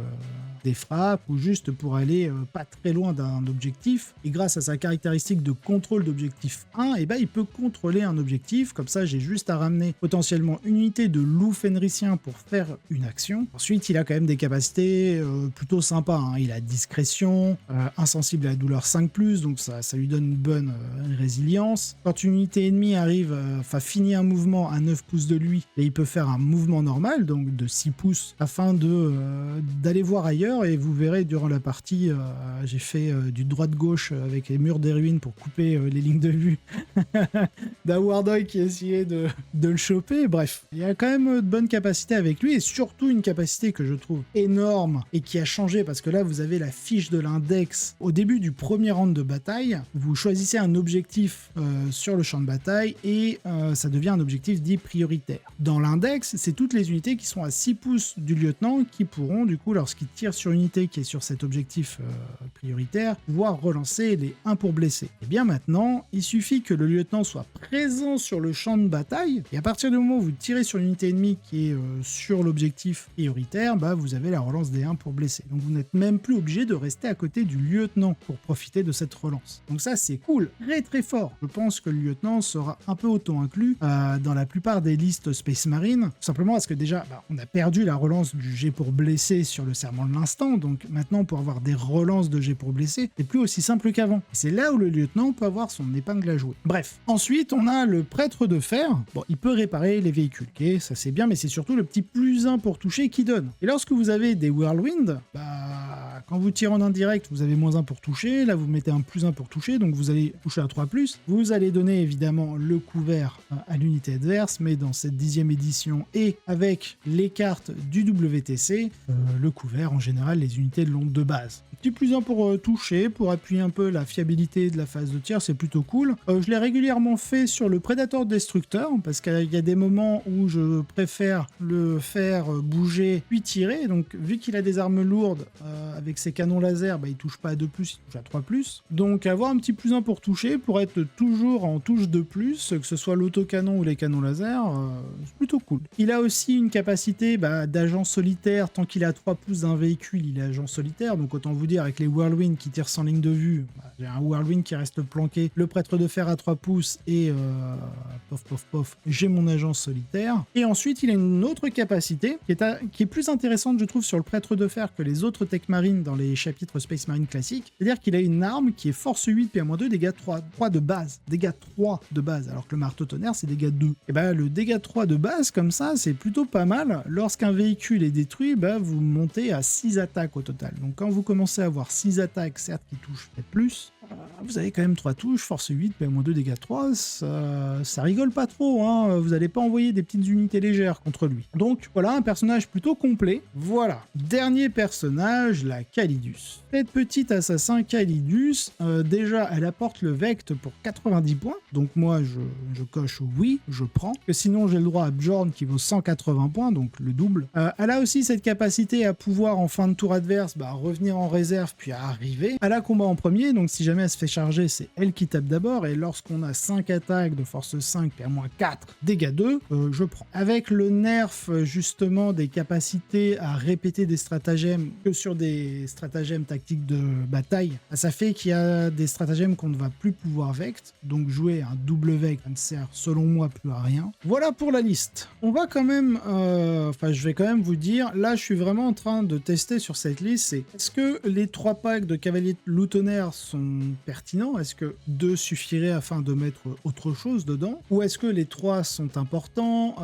des frappes ou juste pour aller pas très loin d'un objectif. Et grâce à sa caractéristique de contrôle d'objectif 1, il peut contrôler un objectif. Comme ça, j'ai juste à ramener potentiellement une unité de loup fenricien pour faire une action. Ensuite, il a quand même des capacités plutôt sympas. Il a discrétion, insensible à la douleur 5+, donc ça lui donne une bonne résilience. Quand une unité ennemie arrive, finit un mouvement à 9 pouces de lui, et il peut faire un mouvement normal, donc de 6 pouces, afin d'aller voir ailleurs. Et vous verrez durant la partie, j'ai fait du droite-gauche avec les murs des ruines pour couper les lignes de vue d'un Wardog qui essayait de le choper. Bref, il y a quand même de bonnes capacités avec lui, et surtout une capacité que je trouve énorme et qui a changé, parce que là vous avez la fiche de l'index au début du premier round de bataille. Vous choisissez un objectif sur le champ de bataille et ça devient un objectif dit prioritaire. Dans l'index, c'est toutes les unités qui sont à 6 pouces du lieutenant qui pourront, du coup, lorsqu'ils tirent sur une unité qui est sur cet objectif prioritaire, pouvoir relancer les 1 pour blesser. Et bien maintenant, il suffit que le lieutenant soit présent sur le champ de bataille, et à partir du moment où vous tirez sur une unité ennemie qui est sur l'objectif prioritaire, vous avez la relance des 1 pour blesser. Donc vous n'êtes même plus obligé de rester à côté du lieutenant pour profiter de cette relance. Donc ça, c'est cool, très très fort. Je pense que le lieutenant sera un peu auto-inclus dans la plupart des listes Space Marine, tout simplement parce que déjà, on a perdu la relance du jet pour blesser sur le serment de l'instant, donc maintenant pour avoir des relances de jet pour blesser, c'est plus aussi simple qu'avant. C'est là où le lieutenant peut avoir son épingle à jouer. Bref, ensuite on a le prêtre de fer. Bon, il peut réparer les véhicules, ok, ça c'est bien, mais c'est surtout le petit +1 pour toucher qui donne. Et lorsque vous avez des Whirlwind, quand vous tirez en indirect, vous avez -1 pour toucher, là vous mettez un +1 pour toucher, donc vous allez toucher à 3+, vous allez donner évidemment le couvert à l'unité adverse, mais dans cette 10e édition et avec les cartes du WTC, le couvert en général les unités de l'onde de base. Petit +1 pour toucher, pour appuyer un peu la fiabilité de la phase de tir, c'est plutôt cool. Je l'ai régulièrement fait sur le Predator Destructeur, parce qu'il y a des moments où je préfère le faire bouger puis tirer, donc vu qu'il a des armes lourdes, avec ses canons laser, il touche pas à 2+, il touche à 3+. Donc avoir un petit +1 pour toucher, pour être toujours en touche 2+, que ce soit l'autocanon ou les canons laser, c'est plutôt cool. Il a aussi une capacité d'agent solitaire, tant qu'il est à 3 pouces d'un véhicule, il est agent solitaire, donc autant vous dire, avec les Whirlwind qui tirent sans ligne de vue, j'ai un Whirlwind qui reste planqué, le prêtre de fer à 3 pouces, et pof, j'ai mon agent solitaire. Et ensuite, il a une autre capacité, qui est plus intéressante, je trouve, sur le prêtre de fer que les autres tech marines dans les chapitres Space Marine classiques, c'est-à-dire qu'il a une arme qui est force 8, PA-2, dégâts 3 de base, alors que le marteau tonnerre, c'est dégâts 2. Et le dégâts 3 de base, comme ça, c'est plutôt pas mal. Lorsqu'un véhicule est détruit, vous montez à 6 attaques au total. Donc quand vous commencez à avoir 6 attaques, certes qui touchent peut-être plus, vous avez quand même 3 touches, force 8, PA-2, dégâts 3, ça rigole pas trop, vous n'allez pas envoyer des petites unités légères contre lui. Donc voilà, un personnage plutôt complet. Voilà, dernier personnage, la Calidus. Cette petite assassin Calidus, déjà elle apporte le Vect pour 90 points, donc moi je coche oui, je prends, que sinon j'ai le droit à Bjorn qui vaut 180 points, donc le double. Elle a aussi cette capacité à pouvoir en fin de tour adverse revenir en réserve puis à arriver. Elle a combat en premier, donc si jamais elle se fait charger, c'est elle qui tape d'abord, et lorsqu'on a 5 attaques de force 5 puis à -4, dégâts 2, je prends. Avec le nerf justement des capacités à répéter des stratagèmes que sur des stratagèmes tactiques de bataille, ça fait qu'il y a des stratagèmes qu'on ne va plus pouvoir vect, donc jouer un double vect, ça ne sert selon moi plus à rien. Voilà pour la liste. On va quand même, je vais quand même vous dire, là je suis vraiment en train de tester sur cette liste, c'est est-ce que les 3 packs de cavaliers loutonnaires sont pertinents? Est-ce que 2 suffirait afin de mettre autre chose dedans? Ou est-ce que les 3 sont importants?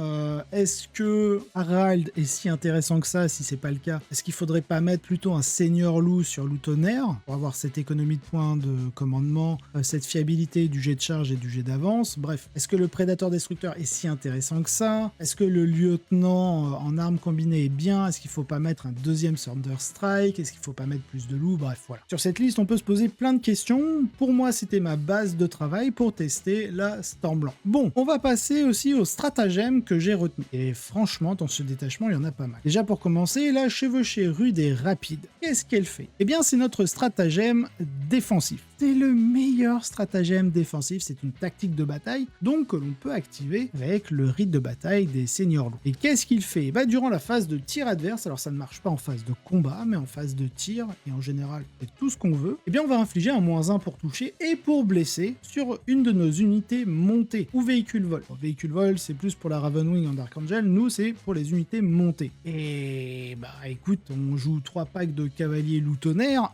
Est-ce que Harald est si intéressant que ça? Si c'est pas le cas, est-ce qu'il faudrait pas mettre plutôt un seigneur loup sur loutonnaire pour avoir cette économie de points de commandement, cette fiabilité du jet de charge et du jet d'avance? Bref, est-ce que le prédateur destructeur est si intéressant que ça? Est-ce que le lieutenant en armes combinées est bien? Est-ce qu'il faut pas mettre un deuxième Thunder Strike? Est-ce qu'il faut pas mettre plus de loups? Bref, voilà. Sur cette liste, on peut se poser plein de questions. pour moi c'était ma base de travail pour tester la Stormblanc. Bon, on va passer aussi au stratagème que j'ai retenu. Et franchement, dans ce détachement, il y en a pas mal. Déjà pour commencer, la chevauchée rude et rapide. Qu'est-ce qu'elle fait? Eh bien, c'est notre stratagème défensif. C'est le meilleur stratagème défensif, c'est une tactique de bataille, donc que l'on peut activer avec le rite de bataille des seigneurs loups. Et qu'est-ce qu'il fait? Bah, durant la phase de tir adverse, alors ça ne marche pas en phase de combat, mais en phase de tir, et en général, c'est tout ce qu'on veut, eh bien on va infliger un -1 pour toucher et pour blesser sur une de nos unités montées ou véhicule vol. Bon, véhicule vol, c'est plus pour la Ravenwing en Dark Angel, nous c'est pour les unités montées. Et bah écoute, on joue 3 packs de cavaliers loup tonnerre,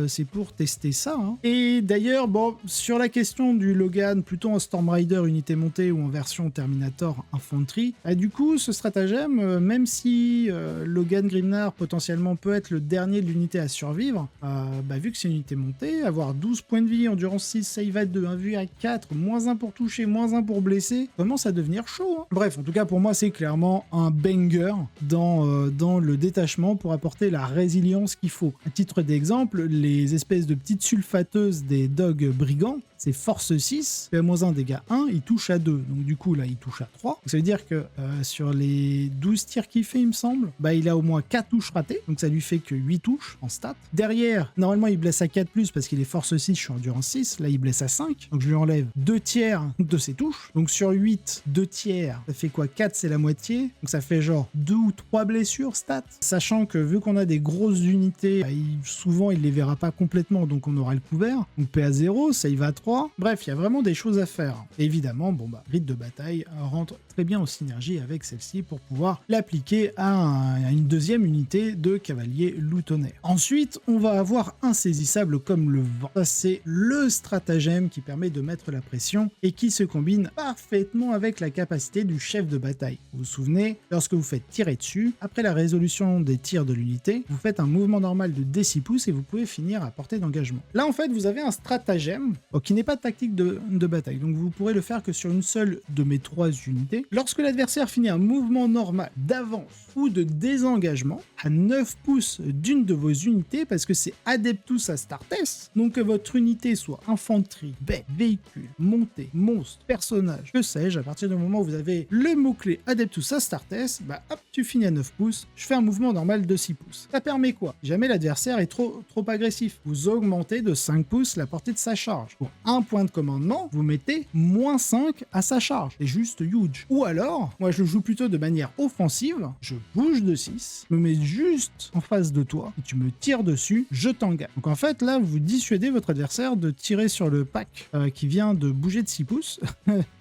c'est pour tester ça, hein. Et d'ailleurs, bon, sur la question du Logan, plutôt en Storm Rider unité montée ou en version Terminator Infantry, bah, du coup, ce stratagème, même si Logan Grimnar potentiellement peut être le dernier de l'unité à survivre, bah, vu que c'est une unité montée, avoir 12 points de vie, endurance 6, save à 2, 1 vue à 4, -1 pour toucher, -1 pour blesser, commence à devenir chaud, hein. Bref, en tout cas pour moi c'est clairement un banger dans le détachement pour apporter la résilience qu'il faut. À titre d'exemple, les espèces de petites sulfateuses des dogs brigands, c'est force 6, PA-1 dégâts 1, il touche à 2. Donc du coup là il touche à 3. Donc, ça veut dire que sur les 12 tirs qu'il fait il me semble, bah il a au moins 4 touches ratées. Donc ça lui fait que 8 touches en stats. Derrière, normalement il blesse à 4+, parce qu'il est force 6, je suis endurance 6. Là il blesse à 5. Donc je lui enlève 2 tiers de ses touches. Donc sur 8, 2 tiers, ça fait quoi? 4 c'est la moitié. Donc ça fait genre 2 ou 3 blessures stats. Sachant que vu qu'on a des grosses unités, bah, souvent il les verra pas complètement, donc on aura le couvert. Donc PA0, ça y va à 3. Bref, il y a vraiment des choses à faire. Et évidemment, bon bah, rite de bataille rentre très bien en synergie avec celle-ci pour pouvoir l'appliquer à une deuxième unité de cavalier loup tonnerre. Ensuite, on va avoir insaisissable comme le vent. Ça, c'est le stratagème qui permet de mettre la pression et qui se combine parfaitement avec la capacité du chef de bataille. Vous vous souvenez, lorsque vous faites tirer dessus, après la résolution des tirs de l'unité, vous faites un mouvement normal de D6 pouces et vous pouvez finir à portée d'engagement. Là, en fait, vous avez un stratagème qui n'est pas de tactique de bataille, donc vous pourrez le faire que sur une seule de mes 3 unités. Lorsque l'adversaire finit un mouvement normal d'avance ou de désengagement à 9 pouces d'une de vos unités, parce que c'est Adeptus Astartes, donc que votre unité soit infanterie, bête, véhicule, montée, monstre, personnage, que sais-je, à partir du moment où vous avez le mot-clé Adeptus Astartes, bah hop, tu finis à 9 pouces, je fais un mouvement normal de 6 pouces. Ça permet quoi? Jamais l'adversaire est trop agressif. Vous augmentez de 5 pouces la portée de sa charge. Pour un point de commandement, vous mettez -5 à sa charge. C'est juste huge. Ou alors, moi je le joue plutôt de manière offensive, je bouge de 6, me mets juste en face de toi, et tu me tires dessus, je t'engage. Donc en fait, là, vous dissuadez votre adversaire de tirer sur le pack qui vient de bouger de 6 pouces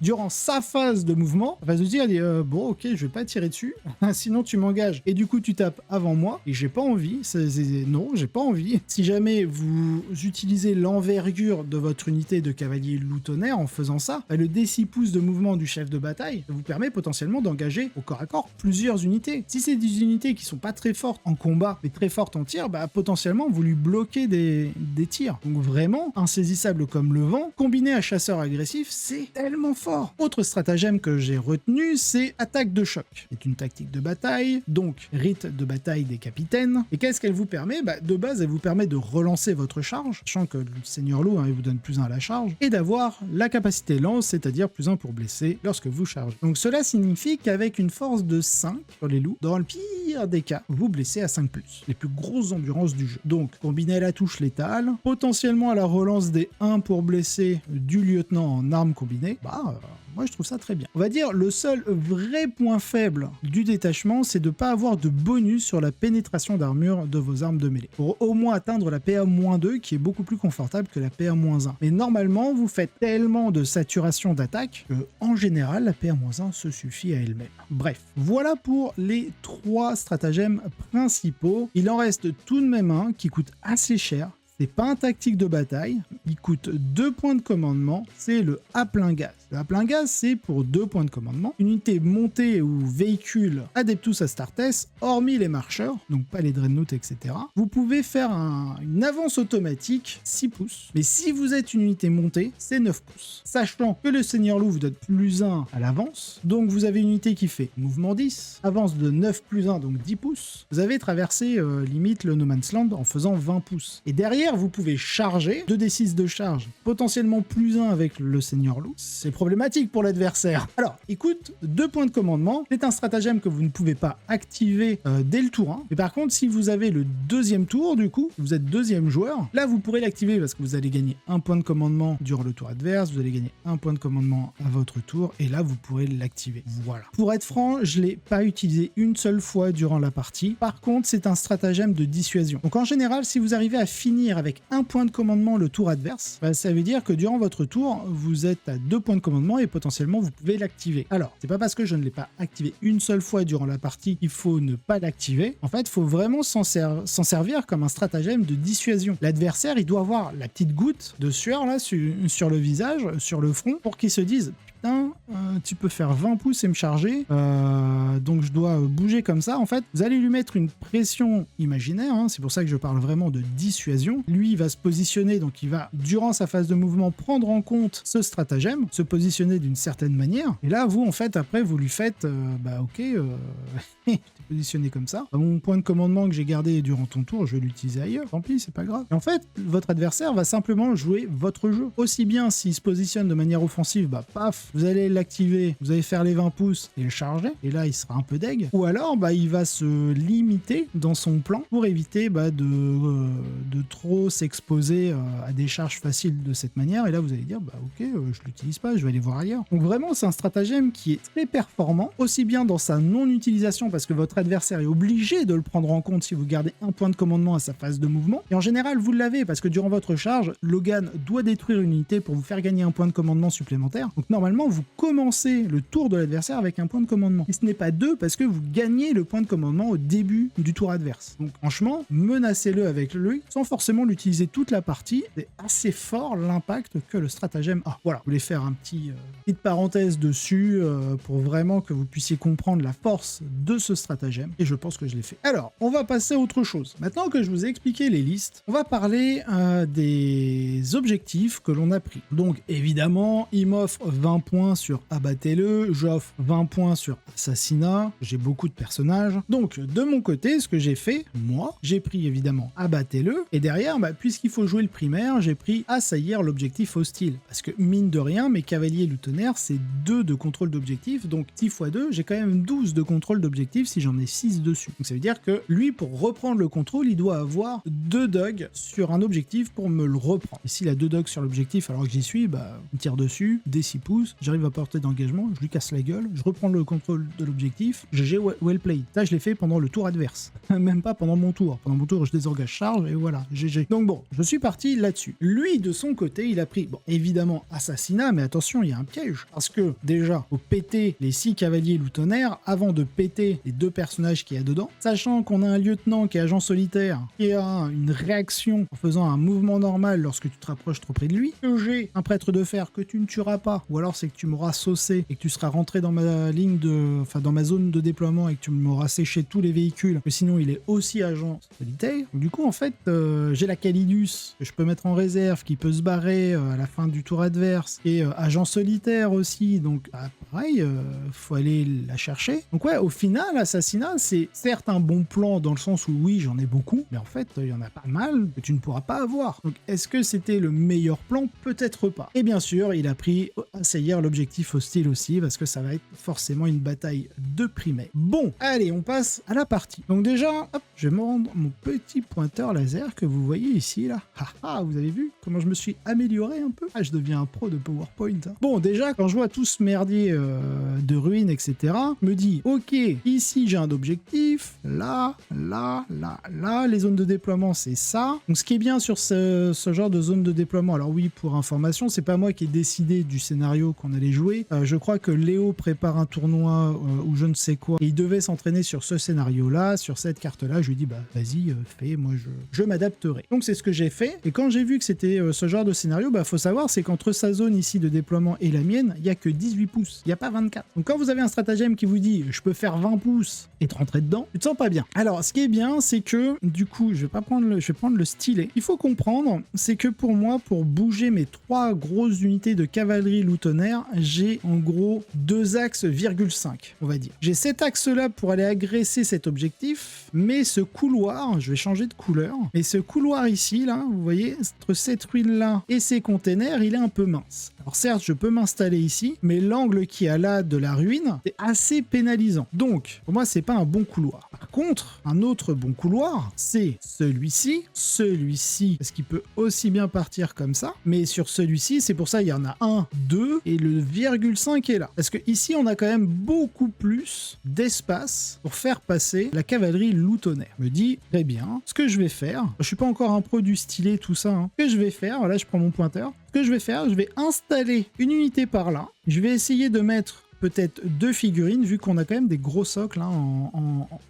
durant sa phase de mouvement. Elle va se dire, elle dit, bon ok, je vais pas tirer dessus, sinon tu m'engages. Et du coup, tu tapes avant moi, et j'ai pas envie, non, j'ai pas envie. Si jamais vous utilisez l'envergure de votre unité de cavalier loup tonnerre en faisant ça, bah, le D6 pouces de mouvement du chef de bataille vous permet potentiellement d'engager au corps à corps plusieurs unités. Si c'est des unités qui sont pas très fortes en combat, mais très fortes en tir, bah potentiellement vous lui bloquez des tirs. Donc vraiment, insaisissable comme le vent, combiné à chasseur agressif, c'est tellement fort. Autre stratagème que j'ai retenu, c'est attaque de choc. C'est une tactique de bataille, donc rite de bataille des capitaines. Et qu'est-ce qu'elle vous permet? Bah, de base, elle vous permet de relancer votre charge, sachant que le seigneur loup, il vous donne +1 à la charge, et d'avoir la capacité lance, c'est-à-dire +1 pour blesser lorsque vous chargez. Donc cela signifie qu'avec une force de 5 sur les loups, dans le pire des cas, vous blessez à 5+, les plus grosses endurances du jeu. Donc combiné à la touche létale, potentiellement à la relance des 1 pour blesser du lieutenant en arme combinée, bah moi je trouve ça très bien. On va dire le seul vrai point faible du détachement, c'est de ne pas avoir de bonus sur la pénétration d'armure de vos armes de mêlée. Pour au moins atteindre la PA-2 qui est beaucoup plus confortable que la PA-1. Mais normalement, vous faites tellement de saturation d'attaque que en général, la PA-1 se suffit à elle-même. Bref, voilà pour les 3 stratagèmes principaux. Il en reste tout de même un qui coûte assez cher. C'est pas un tactique de bataille, il coûte 2 points de commandement, c'est le à plein gaz. Le à plein gaz, c'est pour 2 points de commandement. Une unité montée ou véhicule Adeptus Astartes, hormis les marcheurs, donc pas les Dreadnoughts, etc. Vous pouvez faire une avance automatique 6 pouces. Mais si vous êtes une unité montée, c'est 9 pouces. Sachant que le Seigneur Loup vous donne +1 à l'avance, donc vous avez une unité qui fait mouvement 10, avance de 9 +1, donc 10 pouces. Vous avez traversé limite le No Man's Land en faisant 20 pouces. Et derrière, vous pouvez charger, 2d6 de charge, potentiellement +1 avec le Seigneur Loup. C'est problématique pour l'adversaire. Alors, écoute, 2 points de commandement, c'est un stratagème que vous ne pouvez pas activer dès le tour 1. Mais par contre, si vous avez le deuxième tour, du coup, vous êtes deuxième joueur, là vous pourrez l'activer parce que vous allez gagner 1 point de commandement durant le tour adverse, vous allez gagner 1 point de commandement à votre tour, et là vous pourrez l'activer. Voilà. Pour être franc, je l'ai pas utilisé une seule fois durant la partie. Par contre, c'est un stratagème de dissuasion. Donc en général, si vous arrivez à finir avec 1 point de commandement le tour adverse, ça veut dire que durant votre tour, vous êtes à 2 points de commandement et potentiellement vous pouvez l'activer. Alors, c'est pas parce que je ne l'ai pas activé une seule fois durant la partie qu'il faut ne pas l'activer. En fait, il faut vraiment s'en servir comme un stratagème de dissuasion. L'adversaire, il doit avoir la petite goutte de sueur là sur le visage, sur le front, pour qu'il se dise tu peux faire 20 pouces et me charger, donc je dois bouger comme ça. En fait, vous allez lui mettre une pression imaginaire, hein, c'est pour ça que je parle vraiment de dissuasion. Lui, il va se positionner, donc il va, durant sa phase de mouvement, prendre en compte ce stratagème, se positionner d'une certaine manière, et là, vous, en fait, après, vous lui faites, ok, t'es positionné comme ça, mon point de commandement que j'ai gardé durant ton tour, je vais l'utiliser ailleurs, tant pis, c'est pas grave. Et en fait, votre adversaire va simplement jouer votre jeu. Aussi bien s'il se positionne de manière offensive, paf, vous allez l'activer, vous allez faire les 20 pouces et le charger, et là il sera un peu deg, ou alors il va se limiter dans son plan pour éviter de trop s'exposer à des charges faciles de cette manière, et là vous allez dire ok, je l'utilise pas, je vais aller voir ailleurs. Donc vraiment c'est un stratagème qui est très performant, aussi bien dans sa non-utilisation parce que votre adversaire est obligé de le prendre en compte si vous gardez 1 point de commandement à sa phase de mouvement, et en général vous l'avez parce que durant votre charge, Logan doit détruire une unité pour vous faire gagner 1 point de commandement supplémentaire, donc normalement vous commencez le tour de l'adversaire avec 1 point de commandement. Et ce n'est pas 2 parce que vous gagnez le point de commandement au début du tour adverse. Donc franchement, menacez-le avec lui sans forcément l'utiliser toute la partie. C'est assez fort l'impact que le stratagème a. Voilà, je voulais faire un petite parenthèse dessus pour vraiment que vous puissiez comprendre la force de ce stratagème. Et je pense que je l'ai fait. Alors, on va passer à autre chose. Maintenant que je vous ai expliqué les listes, on va parler des objectifs que l'on a pris. Donc évidemment, il m'offre 20 points sur abattez-le, j'offre 20 points sur assassinat, j'ai beaucoup de personnages. Donc de mon côté, ce que j'ai fait, moi, j'ai pris évidemment abattez-le, et derrière, puisqu'il faut jouer le primaire, j'ai pris assaillir l'objectif hostile. Parce que mine de rien, mes cavaliers loutonnaires, c'est 2 de contrôle d'objectif, donc 6 x 2, j'ai quand même 12 de contrôle d'objectif si j'en ai 6 dessus. Donc ça veut dire que lui, pour reprendre le contrôle, il doit avoir 2 dogs sur un objectif pour me le reprendre. Et s'il a 2 dogs sur l'objectif alors que j'y suis, on tire dessus, des 6 pouces, j'arrive à porter d'engagement, je lui casse la gueule, je reprends le contrôle de l'objectif, GG well played. Ça, je l'ai fait pendant le tour adverse. Même pas pendant mon tour. Pendant mon tour, je désengage charge et voilà, GG. Donc bon, je suis parti là-dessus. Lui, de son côté, il a pris, évidemment, assassinat, mais attention, il y a un piège. Parce que, déjà, faut péter les 6 cavaliers loutonnaires avant de péter les 2 personnages qu'il y a dedans. Sachant qu'on a un lieutenant qui est agent solitaire, qui a une réaction en faisant un mouvement normal lorsque tu te rapproches trop près de lui. Que j'ai un prêtre de fer que tu ne tueras pas, ou alors c'est que tu m'auras saucé et que tu seras rentré dans ma dans ma zone de déploiement et que tu m'auras séché tous les véhicules, que sinon il est aussi agent solitaire. Du coup, en fait, j'ai la Calidus que je peux mettre en réserve, qui peut se barrer à la fin du tour adverse, et agent solitaire aussi, donc pareil, faut aller la chercher. Donc ouais, au final, assassinat, c'est certes un bon plan dans le sens où oui, j'en ai beaucoup, mais en fait, il y en a pas mal que tu ne pourras pas avoir. Donc est-ce que c'était le meilleur plan? Peut-être pas. Et bien sûr, il a pris assaillir l'objectif hostile aussi, parce que ça va être forcément une bataille de primaire. Bon, allez, on passe à la partie. Donc déjà, hop, je vais me rendre mon petit pointeur laser que vous voyez ici, là. Haha, vous avez vu comment je me suis amélioré un peu? Ah, je deviens un pro de PowerPoint. Hein. Bon, déjà, quand je vois tout ce merdier de ruines, etc., je me dis, ok, ici j'ai un objectif, là, les zones de déploiement, c'est ça. Donc ce qui est bien sur ce genre de zone de déploiement, alors oui, pour information, c'est pas moi qui ai décidé du scénario qu'on allait jouer. Je crois que Léo prépare un tournoi ou je ne sais quoi, et il devait s'entraîner sur ce scénario-là, sur cette carte-là. Je lui dis, bah vas-y, fais, moi je m'adapterai. Donc c'est ce que j'ai fait, et quand j'ai vu que c'était ce genre de scénario, bah faut savoir, c'est qu'entre sa zone ici de déploiement et la mienne, il n'y a que 18 pouces, il n'y a pas 24. Donc quand vous avez un stratagème qui vous dit, je peux faire 20 pouces et te rentrer dedans, tu te sens pas bien. Alors ce qui est bien, c'est que du coup, je vais prendre le stylet. Il faut comprendre, c'est que pour moi, pour bouger mes 3 grosses unités de cavalerie loup tonnerre, j'ai en gros 2 axes, 5, on va dire. J'ai cet axe-là pour aller agresser cet objectif, mais ce couloir, je vais changer de couleur, mais ce couloir ici, là, vous voyez, entre cette ruine-là et ces containers, il est un peu mince. Alors certes, je peux m'installer ici, mais l'angle qui a là de la ruine est assez pénalisant. Donc, pour moi, c'est pas un bon couloir. Par contre, un autre bon couloir, c'est celui-ci, parce qu'il peut aussi bien partir comme ça, mais sur celui-ci, c'est pour ça il y en a 1, 2, et le 5 est là. Parce que ici, on a quand même beaucoup plus d'espace pour faire passer la cavalerie loup tonnerre. Je me dis, très bien, ce que je vais faire, je suis pas encore un pro du stylet, tout ça, hein. Ce que je vais faire, voilà, je prends mon pointeur, ce que je vais faire, je vais installer une unité par là, je vais essayer de mettre peut-être 2 figurines, vu qu'on a quand même des gros socles hein,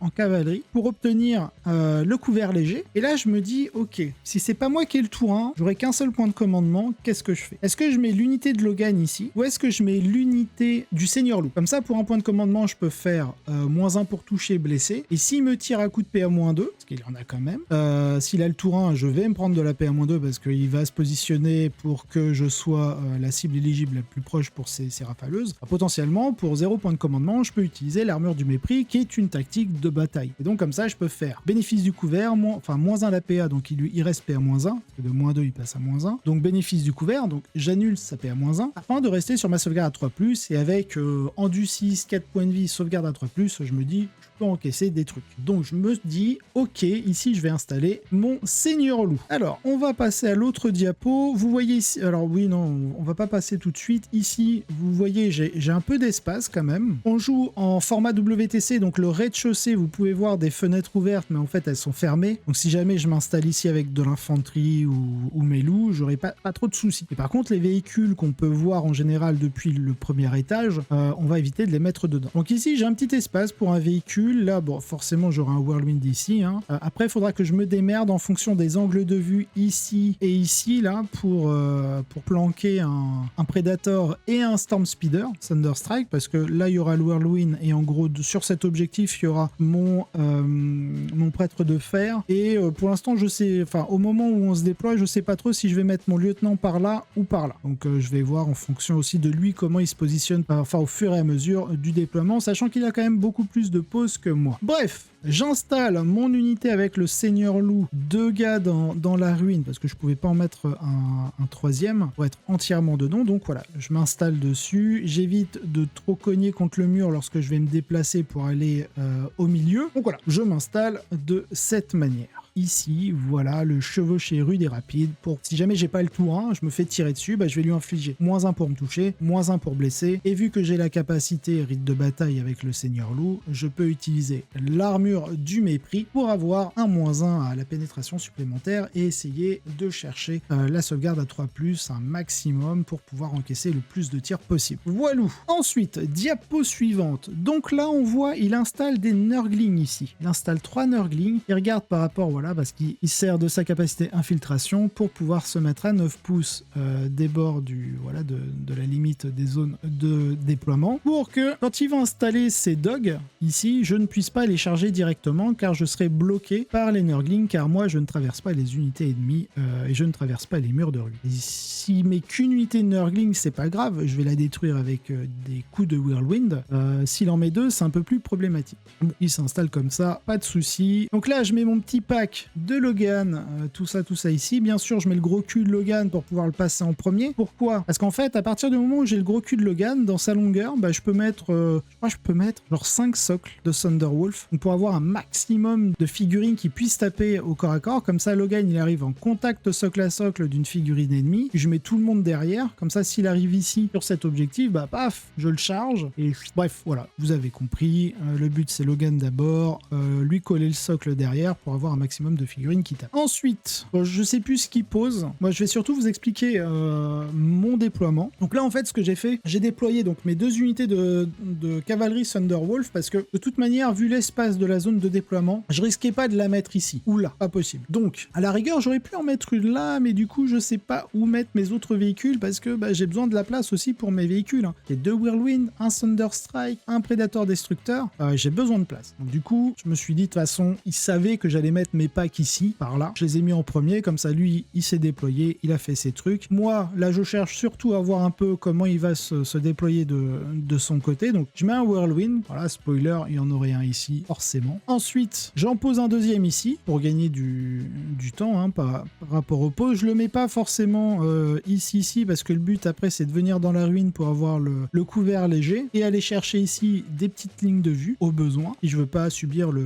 en cavalerie, pour obtenir le couvert léger. Et là, je me dis, ok, si c'est pas moi qui ai le tour 1, j'aurai qu'un seul point de commandement, qu'est-ce que je fais? Est-ce que je mets l'unité de Logan ici, ou est-ce que je mets l'unité du Seigneur Loup? Comme ça, pour un point de commandement, je peux faire -1 pour toucher, blessé, et s'il me tire à coup de PA-2, parce qu'il en a quand même, s'il a le tour 1, je vais me prendre de la PA-2, parce qu'il va se positionner pour que je sois la cible éligible la plus proche pour ces rafaleuses. Potentiellement, pour 0 point de commandement, je peux utiliser l'armure du mépris qui est une tactique de bataille. Et donc comme ça, je peux faire bénéfice du couvert, -1 la PA, donc il reste PA-1, parce que de -2 il passe à -1. Donc bénéfice du couvert, donc j'annule sa PA-1, afin de rester sur ma sauvegarde à 3+, et avec endu 6, 4 points de vie, sauvegarde à 3+, je me dis, je peux encaisser des trucs. Donc je me dis, ok, ici je vais installer mon Seigneur Loup. Alors, on va passer à l'autre diapo. Vous voyez ici, alors oui, non, on va pas passer tout de suite. Ici, vous voyez, j'ai un peu d'espace quand même. On joue en format WTC, donc le rez-de-chaussée, vous pouvez voir des fenêtres ouvertes, mais en fait elles sont fermées. Donc si jamais je m'installe ici avec de l'infanterie ou mes loups, j'aurai pas trop de soucis. Et par contre, les véhicules qu'on peut voir en général depuis le premier étage, on va éviter de les mettre dedans. Donc ici, j'ai un petit espace pour un véhicule. Là, bon, forcément, j'aurai un Whirlwind ici. Hein. Après, il faudra que je me démerde en fonction des angles de vue ici et ici, là, pour planquer un Predator et un Storm Speeder, Thunderstrike, parce que là, il y aura le Whirlwind, et en gros, sur cet objectif, il y aura mon prêtre de fer. Et pour l'instant, je sais, enfin, au moment où on se déploie, je sais pas trop si je vais mettre mon lieutenant par là ou par là. Donc, je vais voir en fonction aussi de lui comment il se positionne, enfin, au fur et à mesure du déploiement, sachant qu'il a quand même beaucoup plus de pause que moi. Bref, j'installe mon unité avec le Seigneur Loup, 2 gars dans la ruine, parce que je pouvais pas en mettre un troisième pour être entièrement dedans. Donc voilà, je m'installe dessus, j'évite de trop cogner contre le mur lorsque je vais me déplacer pour aller au milieu. Donc voilà, je m'installe de cette manière. Ici, voilà, le chevauché rude et rapide. Pour si jamais j'ai pas le tour 1, je me fais tirer dessus, bah, je vais lui infliger -1 pour me toucher, -1 pour blesser. Et vu que j'ai la capacité rite de bataille avec le Seigneur Loup, je peux utiliser l'armure du mépris pour avoir un -1 à la pénétration supplémentaire et essayer de chercher la sauvegarde à 3+, un maximum pour pouvoir encaisser le plus de tirs possible. Voilà. Ensuite, diapo suivante. Donc là, on voit, il installe des Nurglings ici. Il installe 3 Nurglings. Il regarde par rapport, voilà, parce qu'il sert de sa capacité infiltration pour pouvoir se mettre à 9 pouces des bords voilà, de la limite des zones de déploiement, pour que quand il va installer ses dogs ici, je ne puisse pas les charger directement, car je serai bloqué par les Nurglings, car moi je ne traverse pas les unités ennemies et je ne traverse pas les murs de rue. Et s'il met qu'une unité de Nurgling, c'est pas grave, je vais la détruire avec des coups de Whirlwind. S'il en met 2, c'est un peu plus problématique. Bon, il s'installe comme ça, pas de souci. Donc là, je mets mon petit pack de Logan, tout ça ici. Bien sûr, je mets le gros cul de Logan pour pouvoir le passer en premier. Pourquoi? Parce qu'en fait, à partir du moment où j'ai le gros cul de Logan, dans sa longueur, bah, je peux mettre genre 5 socles de Thunderwolf pour avoir un maximum de figurines qui puissent taper au corps à corps. Comme ça, Logan, il arrive en contact socle à socle d'une figurine ennemie. Je mets tout le monde derrière. Comme ça, s'il arrive ici sur cet objectif, bah paf, je le charge. Et bref, voilà, vous avez compris. Le but, c'est Logan d'abord, lui coller le socle derrière pour avoir un maximum maximum de figurines qui tapent. Ensuite, je sais plus ce qu'il pose. Moi, je vais surtout vous expliquer mon déploiement. Donc là, en fait, ce que j'ai fait, j'ai déployé donc mes 2 unités de cavalerie Thunderwolf parce que de toute manière, vu l'espace de la zone de déploiement, je risquais pas de la mettre ici ou là, pas possible. Donc, à la rigueur, j'aurais pu en mettre une là, mais du coup, je sais pas où mettre mes autres véhicules parce que j'ai besoin de la place aussi pour mes véhicules. J'ai 2 Whirlwind, un Thunderstrike, un Predator Destructeur. J'ai besoin de place. Donc du coup, je me suis dit de toute façon, il savait que j'allais mettre mes packs ici, par là. Je les ai mis en premier, comme ça, lui, il s'est déployé, il a fait ses trucs. Moi, là, je cherche surtout à voir un peu comment il va se déployer de son côté. Donc, je mets un Whirlwind. Voilà, spoiler, il y en aurait un ici, forcément. Ensuite, j'en pose un deuxième ici, pour gagner du temps, par rapport au pose. Je le mets pas forcément ici, parce que le but, après, c'est de venir dans la ruine pour avoir le couvert léger, et aller chercher ici des petites lignes de vue, au besoin. Si je veux pas subir le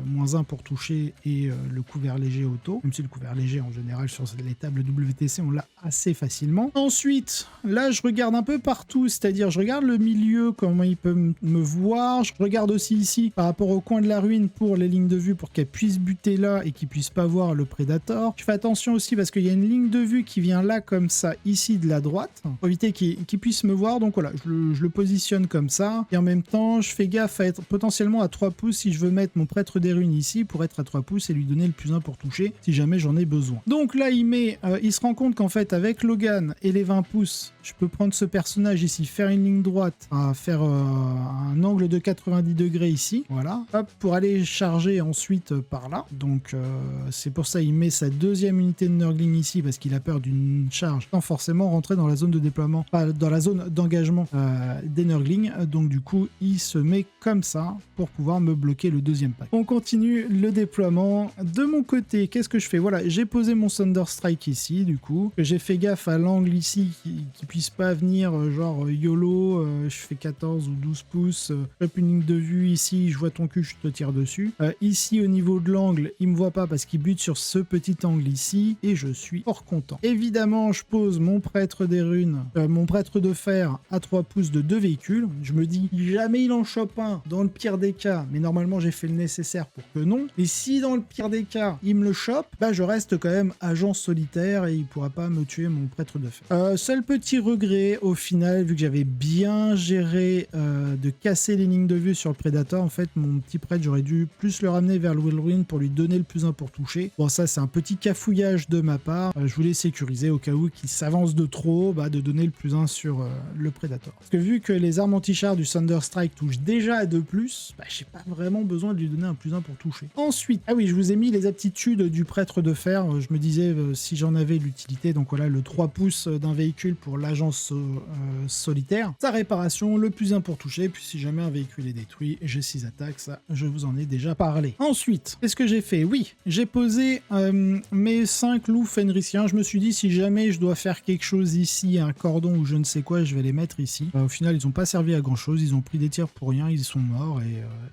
-1 pour toucher et le couvert léger auto, même si le couvert léger, en général, sur les tables WTC, on l'a assez facilement. Ensuite, là, je regarde un peu partout, c'est-à-dire, je regarde le milieu, comment il peut me voir. Je regarde aussi ici, par rapport au coin de la ruine, pour les lignes de vue, pour qu'elles puissent buter là et qu'ils puissent pas voir le Predator. Je fais attention aussi parce qu'il y a une ligne de vue qui vient là, comme ça, ici, de la droite, pour éviter qu'il puisse me voir. Donc voilà, je le positionne comme ça. Et en même temps, je fais gaffe à être potentiellement à 3 pouces si je veux mettre mon prêtre des runes ici, pour être à 3 pouces et lui donner le +1 pour toucher, si jamais j'en ai besoin. Donc là, il se rend compte qu'en fait, avec Logan et les 20 pouces, je peux prendre ce personnage ici, faire une ligne droite, faire un angle de 90 degrés ici, voilà, hop, pour aller charger ensuite par là. Donc c'est pour ça il met sa 2e unité de Nurgling ici, parce qu'il a peur d'une charge, sans forcément rentrer dans la zone de déploiement, pas dans la zone d'engagement des Nurglings. Donc du coup, il se met comme ça pour pouvoir me bloquer le 2e pack. On continue le déploiement. De mon côté, qu'est-ce que je fais? Voilà, j'ai posé mon Thunderstrike ici, du coup. J'ai fait gaffe à l'angle ici, qui puisse pas venir genre YOLO, je fais 14 ou 12 pouces, hop, une ligne de vue ici, je vois ton cul, je te tire dessus. Ici, au niveau de l'angle, il me voit pas parce qu'il bute sur ce petit angle ici, et je suis fort content. Évidemment, je pose mon prêtre des runes, mon prêtre de fer à 3 pouces de 2 véhicules. Je me dis, jamais il en chope un, dans le pire des cas, mais normalement j'ai fait le nécessaire pour que non. Et si dans le pire des cas, il me le chope, je reste quand même agent solitaire et il pourra pas me tuer mon prêtre de fer. Seul petit regret au final, vu que j'avais bien géré de casser les lignes de vue sur le Predator, en fait mon petit prêtre, j'aurais dû plus le ramener vers le Whirlwind pour lui donner le +1 pour toucher. Bon, ça c'est un petit cafouillage de ma part, je voulais sécuriser au cas où qu'il s'avance de trop, de donner le +1 sur le Predator. Parce que vu que les armes anti-char du Thunderstrike touchent déjà à 2+, j'ai pas vraiment besoin de lui donner un +1 pour toucher. Ensuite, ah oui, je vous ai mis les aptitudes du prêtre de fer, je me disais si j'en avais l'utilité, donc voilà, le 3 pouces d'un véhicule pour l'agence solitaire, sa réparation, le +1 pour toucher, puis si jamais un véhicule est détruit, j'ai 6 attaques, ça je vous en ai déjà parlé. Ensuite, qu'est-ce que j'ai fait? Oui, j'ai posé mes 5 loups fenriciens, je me suis dit si jamais je dois faire quelque chose ici, un cordon ou je ne sais quoi, je vais les mettre ici. Au final, ils n'ont pas servi à grand chose, ils ont pris des tirs pour rien, ils sont morts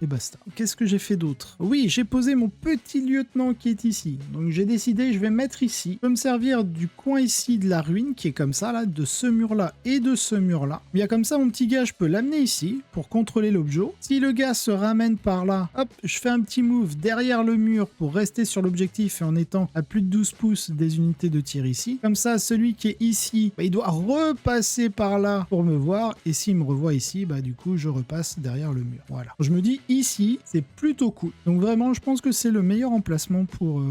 et basta. Qu'est-ce que j'ai fait d'autre? Oui, j'ai posé mon petit lieutenant qui est ici, donc j'ai décidé, je vais mettre ici, je peux me servir du coin ici de la ruine qui est comme ça là, de ce mur là et de ce mur là. Bien comme ça, mon petit gars, je peux l'amener ici pour contrôler l'objet. Si le gars se ramène par là, hop, je fais un petit move derrière le mur pour rester sur l'objectif et en étant à plus de 12 pouces des unités de tir ici. Comme ça, celui qui est ici, il doit repasser par là pour me voir, et s'il me revoit ici, du coup, je repasse derrière le mur. Voilà. Je me dis, ici, c'est plutôt cool. Donc vraiment, je pense que c'est le meilleur emplacement pour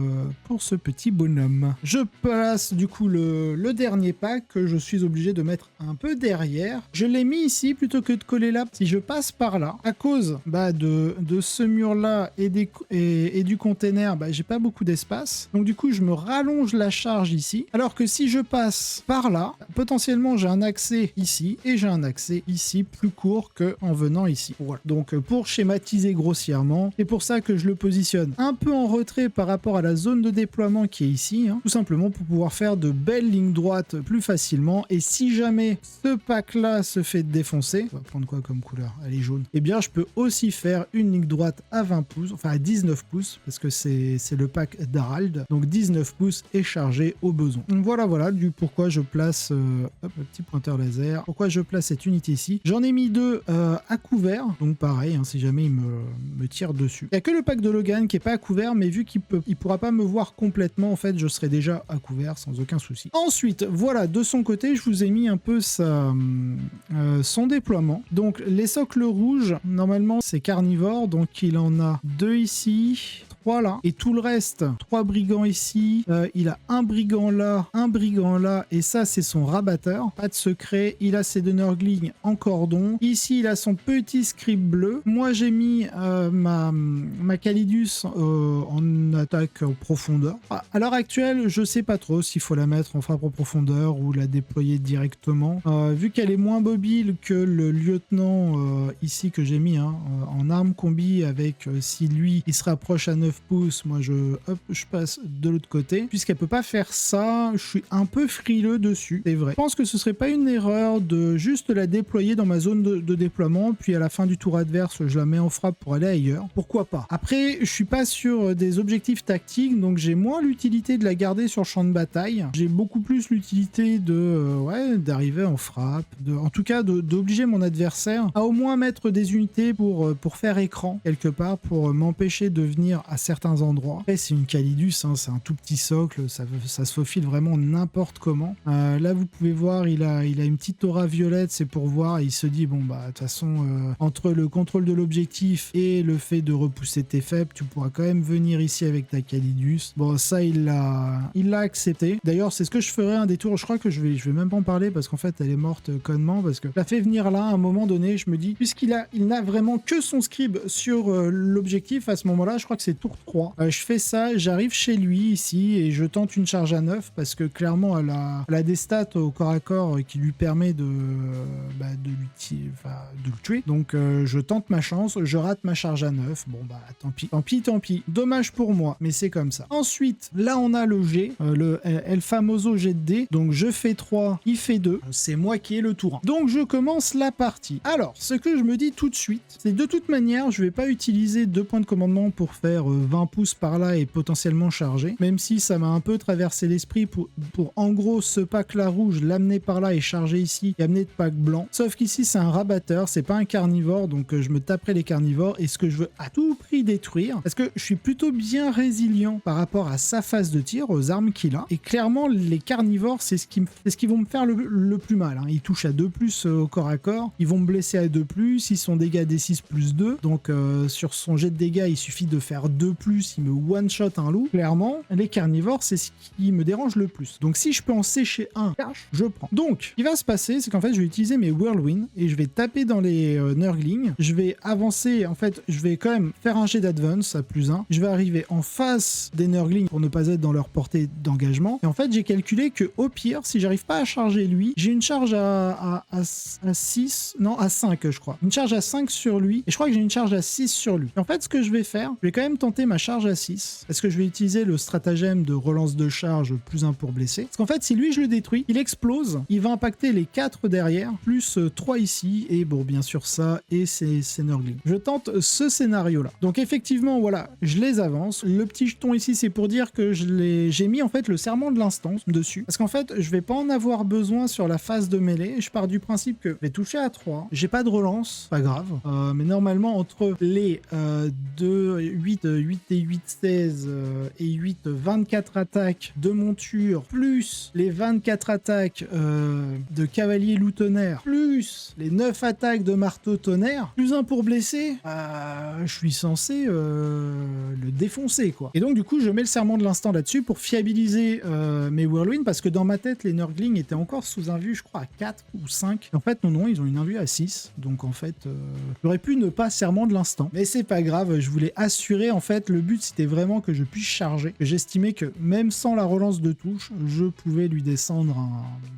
ce petit bonhomme. Je place du coup le dernier pack que je suis obligé de mettre un peu derrière. Je l'ai mis ici plutôt que de coller là. Si je passe par là, à cause de ce mur-là et du container, j'ai pas beaucoup d'espace. Donc du coup, je me rallonge la charge ici. Alors que si je passe par là, potentiellement, j'ai un accès ici et j'ai un accès ici plus court qu'en venant ici. Voilà. Donc pour schématiser grossièrement, c'est pour ça que je le positionne un peu en retrait par rapport à la zone de déploiement qui est ici, tout simplement pour pouvoir faire de belles lignes droites plus facilement. Et si jamais ce pack-là se fait défoncer, on va prendre quoi comme couleur? Elle est jaune. Eh bien, je peux aussi faire une ligne droite à 20 pouces, enfin à 19 pouces, parce que c'est le pack d'Harald. Donc 19 pouces est chargé au besoin. Donc voilà du pourquoi je place hop, le petit pointeur laser. Pourquoi je place cette unité ici. J'en ai mis 2 à couvert, donc pareil, si jamais il me tire dessus. Il n'y a que le pack de Logan qui est pas à couvert, mais mais vu il pourra pas me voir complètement, en fait, je serai déjà à couvert sans aucun souci. Ensuite, voilà, de son côté, je vous ai mis un peu son déploiement. Donc, les socles rouges, normalement, c'est carnivore, donc il en a 2 ici, 3 là, et tout le reste, 3 brigands ici, il a un brigand là, et ça c'est son rabatteur, pas de secret, il a ses 2 nurglings en cordon, ici il a son petit scribe bleu, moi j'ai mis ma Calidus en attaque en profondeur. À l'heure actuelle, je sais pas trop s'il faut la mettre en frappe en profondeur ou la déployer directement, vu qu'elle est moins mobile que le lieutenant ici que j'ai mis en arme combi avec si lui il se rapproche à 9 pouces, moi je passe de l'autre côté, puisqu'elle peut pas faire ça, je suis un peu frileux dessus, c'est vrai. Je pense que ce serait pas une erreur de juste la déployer dans ma zone de déploiement, puis à la fin du tour adverse, je la mets en frappe pour aller ailleurs, pourquoi pas. Après, je suis pas sur des objectifs tactiques, donc j'ai moins l'utilité de la garder sur le champ de bataille, j'ai beaucoup plus l'utilité d'arriver en frappe, en tout cas d'obliger mon adversaire à au moins mettre des unités pour faire écran quelque part, pour m'empêcher de venir à certains endroits. Après, c'est une Calidus, c'est un tout petit socle, ça se faufile vraiment n'importe comment. Là, vous pouvez voir, il a une petite aura violette, c'est pour voir, et il se dit, bon, bah, de toute façon, entre le contrôle de l'objectif et le fait de repousser tes faibles, tu pourras quand même venir ici avec ta Calidus. Bon, ça, il l'a accepté. D'ailleurs, c'est ce que je ferai un détour, je crois que je vais même pas en parler, parce qu'en fait, elle est morte connement, parce que je la fais venir là, à un moment donné, je me dis, puisqu'il n'a vraiment que son scribe sur l'objectif, à ce moment-là, je crois que c'est tour 3. Je fais ça, j'arrive chez lui ici et je tente une charge à 9 parce que clairement elle a des stats au corps à corps qui lui permet de le tuer. Donc je tente ma chance, je rate ma charge à 9. Bon bah tant pis. Dommage pour moi, mais c'est comme ça. Ensuite, là on a le G, le El Famoso jet de dés. Donc je fais 3, il fait 2. C'est moi qui ai le tour 1. Donc je commence la partie. Alors, ce que je me dis tout de suite, c'est de toute manière, je vais pas utiliser 2 points de commandement pour faire 20 pouces par là et potentiellement charger, même si ça m'a un peu traversé l'esprit pour en gros ce pack là rouge, l'amener par là et charger ici et amener de pack blanc. Sauf qu'ici c'est un rabatteur, c'est pas un carnivore, donc je me taperai les carnivores, et ce que je veux à tout prix détruire, parce que je suis plutôt bien résilient par rapport à sa phase de tir, aux armes qu'il a, et clairement les carnivores c'est ce qui vont me faire le plus mal, Ils touchent à 2+ au corps à corps, ils vont me blesser à 2+, ils sont dégâts D6 plus 2, donc sur son jet de dégâts il suffit de faire 2+, il me one-shot un loup. Clairement, les carnivores, c'est ce qui me dérange le plus. Donc si je peux en sécher un, je prends. Donc, ce qui va se passer, c'est qu'en fait, je vais utiliser mes Whirlwind et je vais taper dans les Nurglings. Je vais avancer, en fait, je vais quand même faire un jet d'advance à +1. Je vais arriver en face des Nurglings pour ne pas être dans leur portée d'engagement. Et en fait, j'ai calculé que au pire, si j'arrive pas à charger lui, j'ai une charge à 6, non, à 5, je crois. Une charge à 5 sur lui, et je crois que j'ai une charge à 6 sur lui. Et en fait, ce que je vais faire, je vais quand même tenter ma charge à 6, parce que je vais utiliser le stratagème de relance de charge +1 pour blesser. Parce qu'en fait, si lui je le détruis, il explose, il va impacter les 4 derrière, plus 3 ici, et bon, bien sûr ça, et c'est Nurgling. Je tente ce scénario-là. Donc effectivement, voilà, je les avance. Le petit jeton ici, c'est pour dire que j'ai mis en fait le serment de l'instance dessus, parce qu'en fait, je vais pas en avoir besoin sur la phase de mêlée. Je pars du principe que je vais toucher à 3, j'ai pas de relance, pas grave, mais normalement, entre les 8 et 8, 16 et 8, 24 attaques de monture, plus les 24 attaques de cavalier loup tonnerre, plus les 9 attaques de marteau tonnerre, +1 pour blesser, je suis censé le défoncer, quoi. Et donc, du coup, je mets le serment de l'instant là-dessus pour fiabiliser mes Whirlwind, parce que dans ma tête, les Nurglings étaient encore sous invue, je crois, à 4 ou 5. Et en fait, non, ils ont une invue à 6. Donc, en fait, j'aurais pu ne pas serment de l'instant. Mais c'est pas grave, je voulais assurer, en fait, le but, c'était vraiment que je puisse charger. J'estimais que même sans la relance de touche, je pouvais lui descendre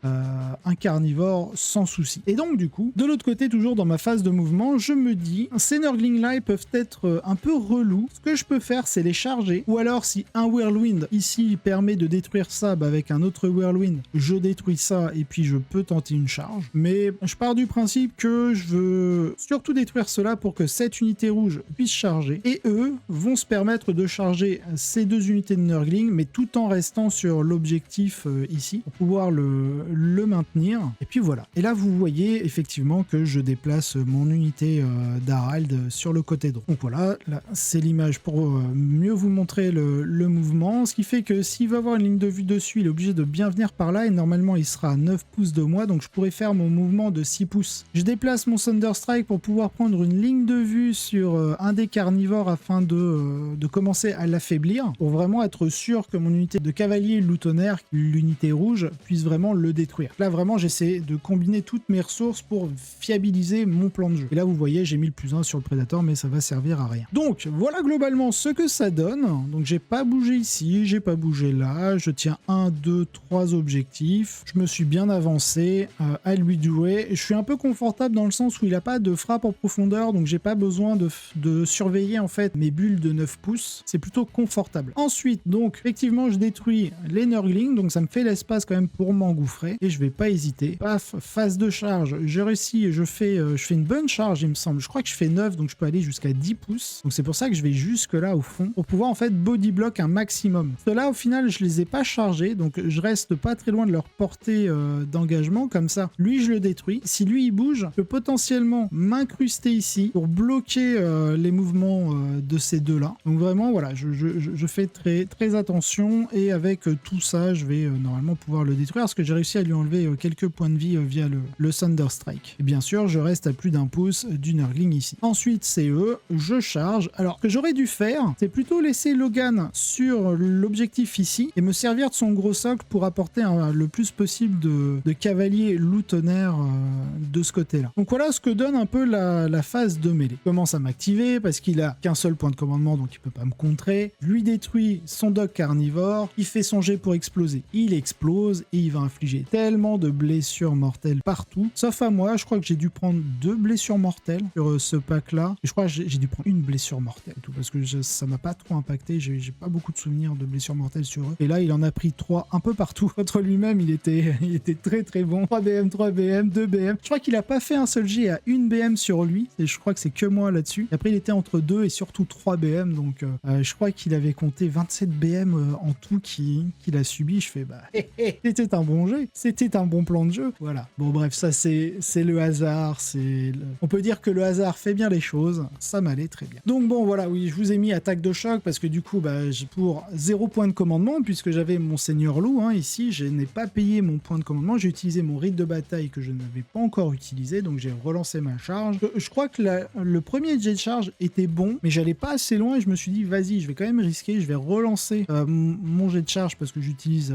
un carnivore sans souci. Et donc, du coup, de l'autre côté, toujours dans ma phase de mouvement, je me dis, ces Nurglings-là, ils peuvent être un peu relous. Ce que je peux faire, c'est les charger. Ou alors, si un Whirlwind, ici, permet de détruire ça, avec un autre Whirlwind, je détruis ça, et puis je peux tenter une charge. Mais je pars du principe que je veux surtout détruire cela pour que cette unité rouge puisse charger. Et eux vont se permettre de charger ces 2 unités de Nurgling, mais tout en restant sur l'objectif ici, pour pouvoir le maintenir. Et puis voilà. Et là, vous voyez effectivement que je déplace mon unité d'Harald sur le côté droit. Donc voilà, là, c'est l'image pour mieux vous montrer le mouvement, ce qui fait que s'il va avoir une ligne de vue dessus, il est obligé de bien venir par là, et normalement, il sera à 9 pouces de moi, donc je pourrais faire mon mouvement de 6 pouces. Je déplace mon Thunderstrike pour pouvoir prendre une ligne de vue sur un des carnivores afin de commencer à l'affaiblir, pour vraiment être sûr que mon unité de cavalier loup tonnerre, l'unité rouge, puisse vraiment le détruire. Là, vraiment, j'essaie de combiner toutes mes ressources pour fiabiliser mon plan de jeu. Et là, vous voyez, j'ai mis le +1 sur le Predator, mais ça va servir à rien. Donc, voilà globalement ce que ça donne. Donc, j'ai pas bougé ici, j'ai pas bougé là, je tiens 1, 2, 3 objectifs. Je me suis bien avancé à lui de jouer. Je suis un peu confortable dans le sens où il a pas de frappe en profondeur, donc j'ai pas besoin de surveiller en fait mes bulles de 9 pouces. C'est plutôt confortable. Ensuite, donc, effectivement, je détruis les Nurglings, donc ça me fait l'espace quand même pour m'engouffrer, et je vais pas hésiter. Paf, phase de charge, j'ai réussi, je fais une bonne charge, il me semble. Je crois que je fais 9, donc je peux aller jusqu'à 10 pouces. Donc c'est pour ça que je vais jusque là au fond, pour pouvoir en fait body block un maximum. Ceux-là, au final, je les ai pas chargés, donc je reste pas très loin de leur portée d'engagement, comme ça. Lui, je le détruis. Si lui, il bouge, je peux potentiellement m'incruster ici pour bloquer les mouvements de ces deux-là. Donc vraiment, voilà, je fais très attention, et avec tout ça, je vais normalement pouvoir le détruire, parce que j'ai réussi à lui enlever quelques points de vie via le Thunderstrike. Et bien sûr, je reste à plus d'1 pouce du Nurgling ici. Ensuite, c'est eux, je charge. Alors, ce que j'aurais dû faire, c'est plutôt laisser Logan sur l'objectif ici, et me servir de son gros socle pour apporter le plus possible de cavaliers loup tonnerre de ce côté-là. Donc voilà ce que donne un peu la phase de mêlée. Il commence à m'activer, parce qu'il a qu'un seul point de commandement, donc il peut pas me contrer. Je lui détruis son dog carnivore, il fait son jet pour exploser. Il explose, et il va infliger tellement de blessures mortelles partout, sauf à moi. Je crois que j'ai dû prendre 2 blessures mortelles sur ce pack-là, et je crois que j'ai dû prendre une blessure mortelle, tout, parce que ça m'a pas trop impacté. J'ai pas beaucoup de souvenirs de blessures mortelles sur eux, et là il en a pris 3 un peu partout. Contre lui-même, il était très bon. 3 BM, 3 BM, 2 BM. Je crois qu'il a pas fait un seul jet à 1 BM sur lui, et je crois que c'est que moi là-dessus. Et après, il était entre 2 et surtout 3 BM, donc je crois qu'il avait compté 27 BM en tout qu'il a subi. Je fais c'était un bon jet, c'était un bon plan de jeu. Voilà. Bon bref, ça c'est le hasard, on peut dire que le hasard fait bien les choses, ça m'allait très bien. Donc bon voilà, oui, je vous ai mis attaque de choc, parce que du coup, j'ai pour 0 point de commandement, puisque j'avais mon seigneur loup, ici, je n'ai pas payé mon point de commandement, j'ai utilisé mon rite de bataille que je n'avais pas encore utilisé, donc j'ai relancé ma charge. Je crois que le premier jet de charge était bon, mais j'allais pas assez loin, et je me suis dit, vas-y, je vais quand même risquer, je vais relancer mon jet de charge, parce que j'utilise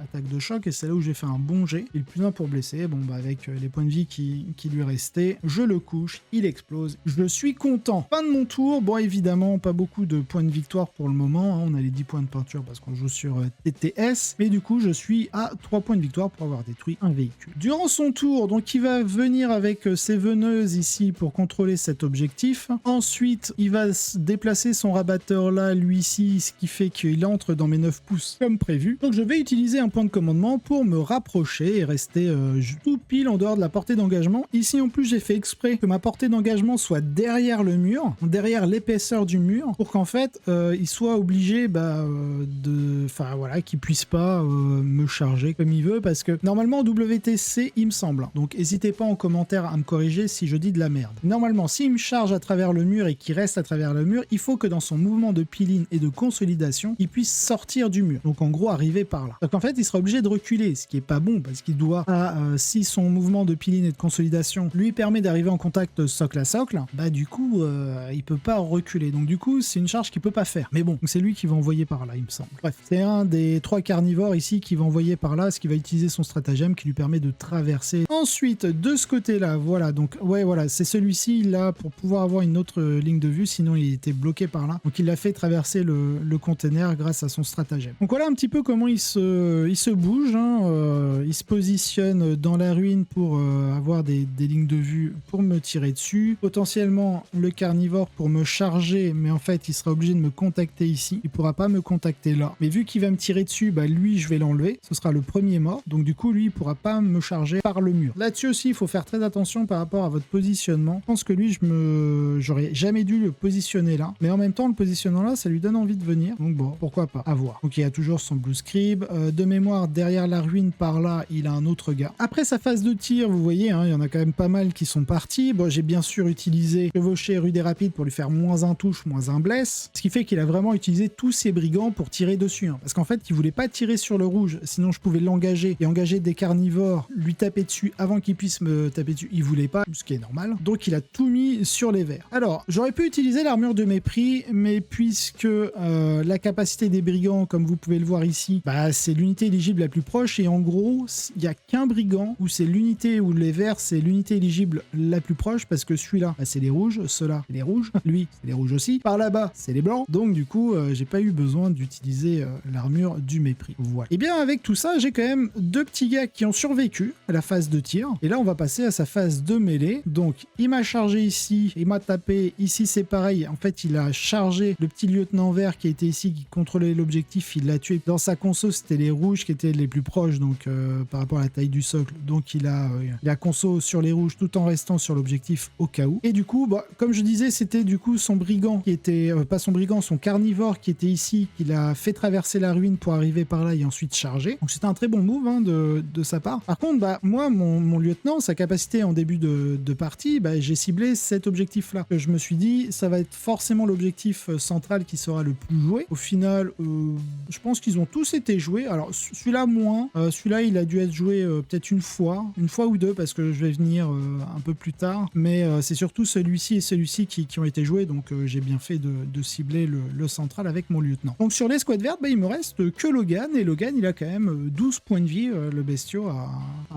attaque de choc, et c'est là où j'ai fait un bon jet, et le +1 pour blesser. Bon avec les points de vie qui lui restaient, je le couche, il explose, je suis content. Fin de mon tour. Bon, évidemment, pas beaucoup de points de victoire pour le moment, on a les 10 points de peinture parce qu'on joue sur TTS, mais du coup je suis à 3 points de victoire pour avoir détruit un véhicule. Durant son tour, donc il va venir avec ses veneuses ici pour contrôler cet objectif. Ensuite, il va déplacer son rabatteur là, lui ici, ce qui fait qu'il entre dans mes 9 pouces comme prévu. Donc je vais utiliser un point de commandement pour me rapprocher et rester tout pile en dehors de la portée d'engagement. Ici en plus, j'ai fait exprès que ma portée d'engagement soit derrière le mur, derrière l'épaisseur du mur, pour qu'en fait il soit obligé qu'il puisse pas me charger comme il veut, parce que normalement WTC il me semble, donc n'hésitez pas en commentaire à me corriger si je dis de la merde. Normalement, s'il me charge à travers le mur et qu'il reste à travers le mur, il faut que dans son mouvement de peel-in et de consolidation, il puisse sortir du mur, donc en gros arriver par là. Donc en fait il sera obligé de reculer, ce qui est pas bon, parce qu'il doit, si son mouvement de peel-in et de consolidation lui permet d'arriver en contact socle à socle, du coup il peut pas reculer, donc du coup c'est une charge qu'il peut pas faire. Mais bon, c'est lui qui va envoyer par là, il me semble. Bref, c'est un des 3 carnivores ici qui va envoyer par là, ce qui va utiliser son stratagème qui lui permet de traverser. Ensuite, de ce côté-là, voilà, donc ouais, voilà, c'est celui-ci là pour pouvoir avoir une autre ligne de vue, sinon il était bloqué par là. Donc il l'a fait traverser le container grâce à son stratagème. Donc voilà un petit peu comment il se bouge, il se positionne dans la ruine pour avoir des lignes de vue pour me tirer dessus. Potentiellement le carnivore pour me charger, mais en fait il sera obligé de me contacter ici, il pourra pas me contacter là. Mais vu qu'il va me tirer dessus, lui je vais l'enlever, ce sera le premier mort, donc du coup lui il pourra pas me charger par le mur. Là-dessus aussi il faut faire très attention par rapport à votre positionnement. Je pense que lui j'aurais jamais dû le positionner là, mais en même même temps, en le positionnant là, ça lui donne envie de venir. Donc bon, pourquoi pas, à voir. Donc il y a toujours son Blue Scribe. De mémoire, derrière la ruine par là, il a un autre gars. Après sa phase de tir, vous voyez, hein, il y en a quand même pas mal qui sont partis. Bon, j'ai bien sûr utilisé Chevaucher Rude et Rapide pour lui faire moins un touche, moins un bless. Ce qui fait qu'il a vraiment utilisé tous ses brigands pour tirer dessus. Hein. Parce qu'en fait, il voulait pas tirer sur le rouge, sinon je pouvais l'engager et engager des carnivores, lui taper dessus avant qu'il puisse me taper dessus. Il voulait pas, ce qui est normal. Donc il a tout mis sur les verts. Alors, j'aurais pu utiliser l'armure de mépris, mais puisque la capacité des brigands, comme vous pouvez le voir ici, bah, c'est l'unité éligible la plus proche, et en gros, il n'y a qu'un brigand où c'est l'unité, où les verts, c'est l'unité éligible la plus proche, parce que celui-là, bah, c'est les rouges, ceux-là, c'est les rouges, lui, c'est les rouges aussi, par là-bas, c'est les blancs, donc du coup, j'ai pas eu besoin d'utiliser l'armure du mépris. Voilà. Et bien, avec tout ça, j'ai quand même deux petits gars qui ont survécu à la phase de tir, et là, on va passer à sa phase de mêlée. Donc, il m'a chargé ici, il m'a tapé, ici, c'est pareil, en fait, il a chargé le petit lieutenant vert qui était ici, qui contrôlait l'objectif, il l'a tué. Dans sa conso, c'était les rouges qui étaient les plus proches, donc par rapport à la taille du socle, donc il a conso sur les rouges tout en restant sur l'objectif au cas où. Et du coup, bah, comme je disais, c'était du coup son brigand qui était, pas son brigand, son carnivore qui était ici, qu'il a fait traverser la ruine pour arriver par là et ensuite charger. Donc c'était un très bon move hein, de sa part. Par contre, bah, moi, mon lieutenant, sa capacité en début de partie, bah, j'ai ciblé cet objectif-là. Je me suis dit, ça va être forcément l'objectif central qui sera le plus joué. Au final, je pense qu'ils ont tous été joués. Alors celui-là moins, celui-là il a dû être joué peut-être une fois ou deux parce que je vais venir un peu plus tard, mais c'est surtout celui-ci et celui-ci qui ont été joués, donc j'ai bien fait de cibler le central avec mon lieutenant. Donc sur les squads vertes, bah, il me reste que Logan, et Logan il a quand même 12 points de vie, le bestiau à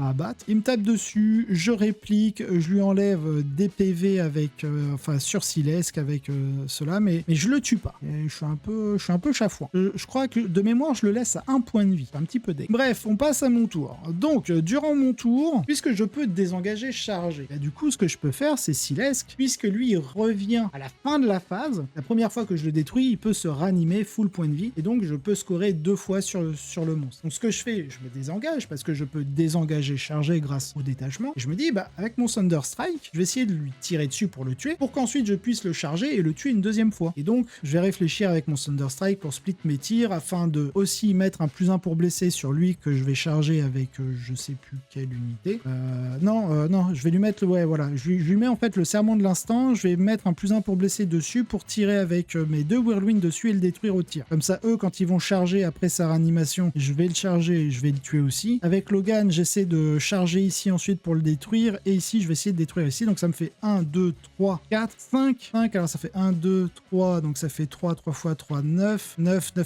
abattre. Il me tape dessus, je réplique, je lui enlève des PV avec, enfin sur Silesque avec cela, mais je le tue pas. Et je suis un peu chafouin. Je crois que de mémoire je le laisse à 1 point de vie, un petit peu deg. Bref, on passe à mon tour. Donc durant mon tour, puisque je peux désengager charger, bah, du coup ce que je peux faire c'est Silesque, puisque lui il revient à la fin de la phase, la première fois que je le détruis, il peut se ranimer full point de vie, et donc je peux scorer 2 fois sur le monstre. Donc ce que je fais, je me désengage, parce que je peux désengager charger grâce au détachement, et je me dis, bah avec mon Thunder Strike, je vais essayer de lui tirer dessus pour le tuer, pour qu'ensuite je puisse le charger et le tuer une deuxième fois. Et donc je vais réfléchir avec mon Thunder Strike pour split mes tirs, afin de aussi mettre un +1 pour blesser sur lui que je vais charger avec je sais plus quelle unité. Non, je vais lui mettre, ouais voilà, je lui mets en fait le serment de l'instant, je vais mettre un +1 pour blesser dessus, pour tirer avec mes 2 Whirlwind dessus et le détruire au tir. Comme ça, eux, quand ils vont charger après sa réanimation, je vais le charger et je vais le tuer aussi. Avec Logan, j'essaie de charger ici ensuite pour le détruire, et ici, je vais essayer de détruire ici, donc ça me fait 1, 2, 3, 4, 5, alors ça fait 1, 2, 3, donc ça fait 3 x 3, 9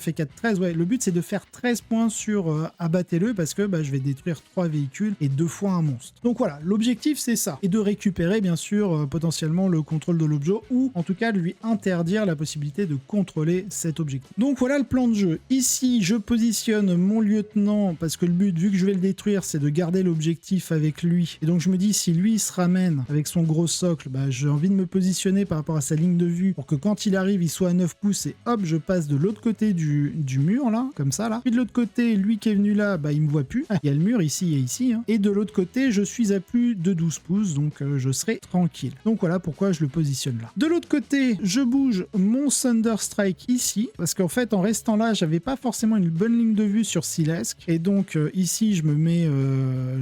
et 4, 13, ouais, le but c'est de faire 13 points sur abattez-le, parce que bah, je vais détruire 3 véhicules et 2 fois un monstre. Donc voilà, l'objectif c'est ça, et de récupérer bien sûr potentiellement le contrôle de l'objet, ou en tout cas de lui interdire la possibilité de contrôler cet objectif. Donc voilà le plan de jeu. Ici je positionne mon lieutenant, parce que le but, vu que je vais le détruire, c'est de garder l'objectif avec lui, et donc je me dis, si lui il se ramène avec son gros socle, bah, j'ai envie de me positionner par rapport à sa ligne de vue pour que quand il arrive il soit à 9 pouces, et hop je passe de l'autre côté du mur là, comme ça là. Puis de l'autre côté, lui qui est venu là, bah il me voit plus, il y a le mur ici et ici, hein. Et de l'autre côté je suis à plus de 12 pouces, donc je serai tranquille. Donc voilà pourquoi je le positionne là. De l'autre côté, je bouge mon Thunder Strike ici, parce qu'en fait en restant là j'avais pas forcément une bonne ligne de vue sur Silesque, et donc ici je me mets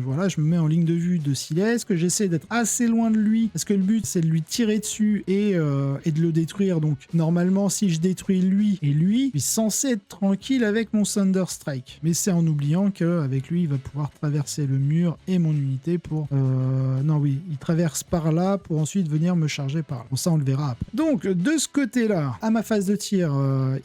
voilà, je me mets en ligne de vue de Silesque, j'essaie d'être assez loin de lui, parce que le but c'est de lui tirer dessus et de le détruire. Donc normalement si je détruis lui et lui, je suis censé être tranquille avec mon Thunder Strike, mais c'est en oubliant qu'avec lui il va pouvoir traverser le mur et mon unité pour non oui, il traverse par là pour ensuite venir me charger par là. Bon, ça on le verra après. Donc de ce côté là, à ma phase de tir,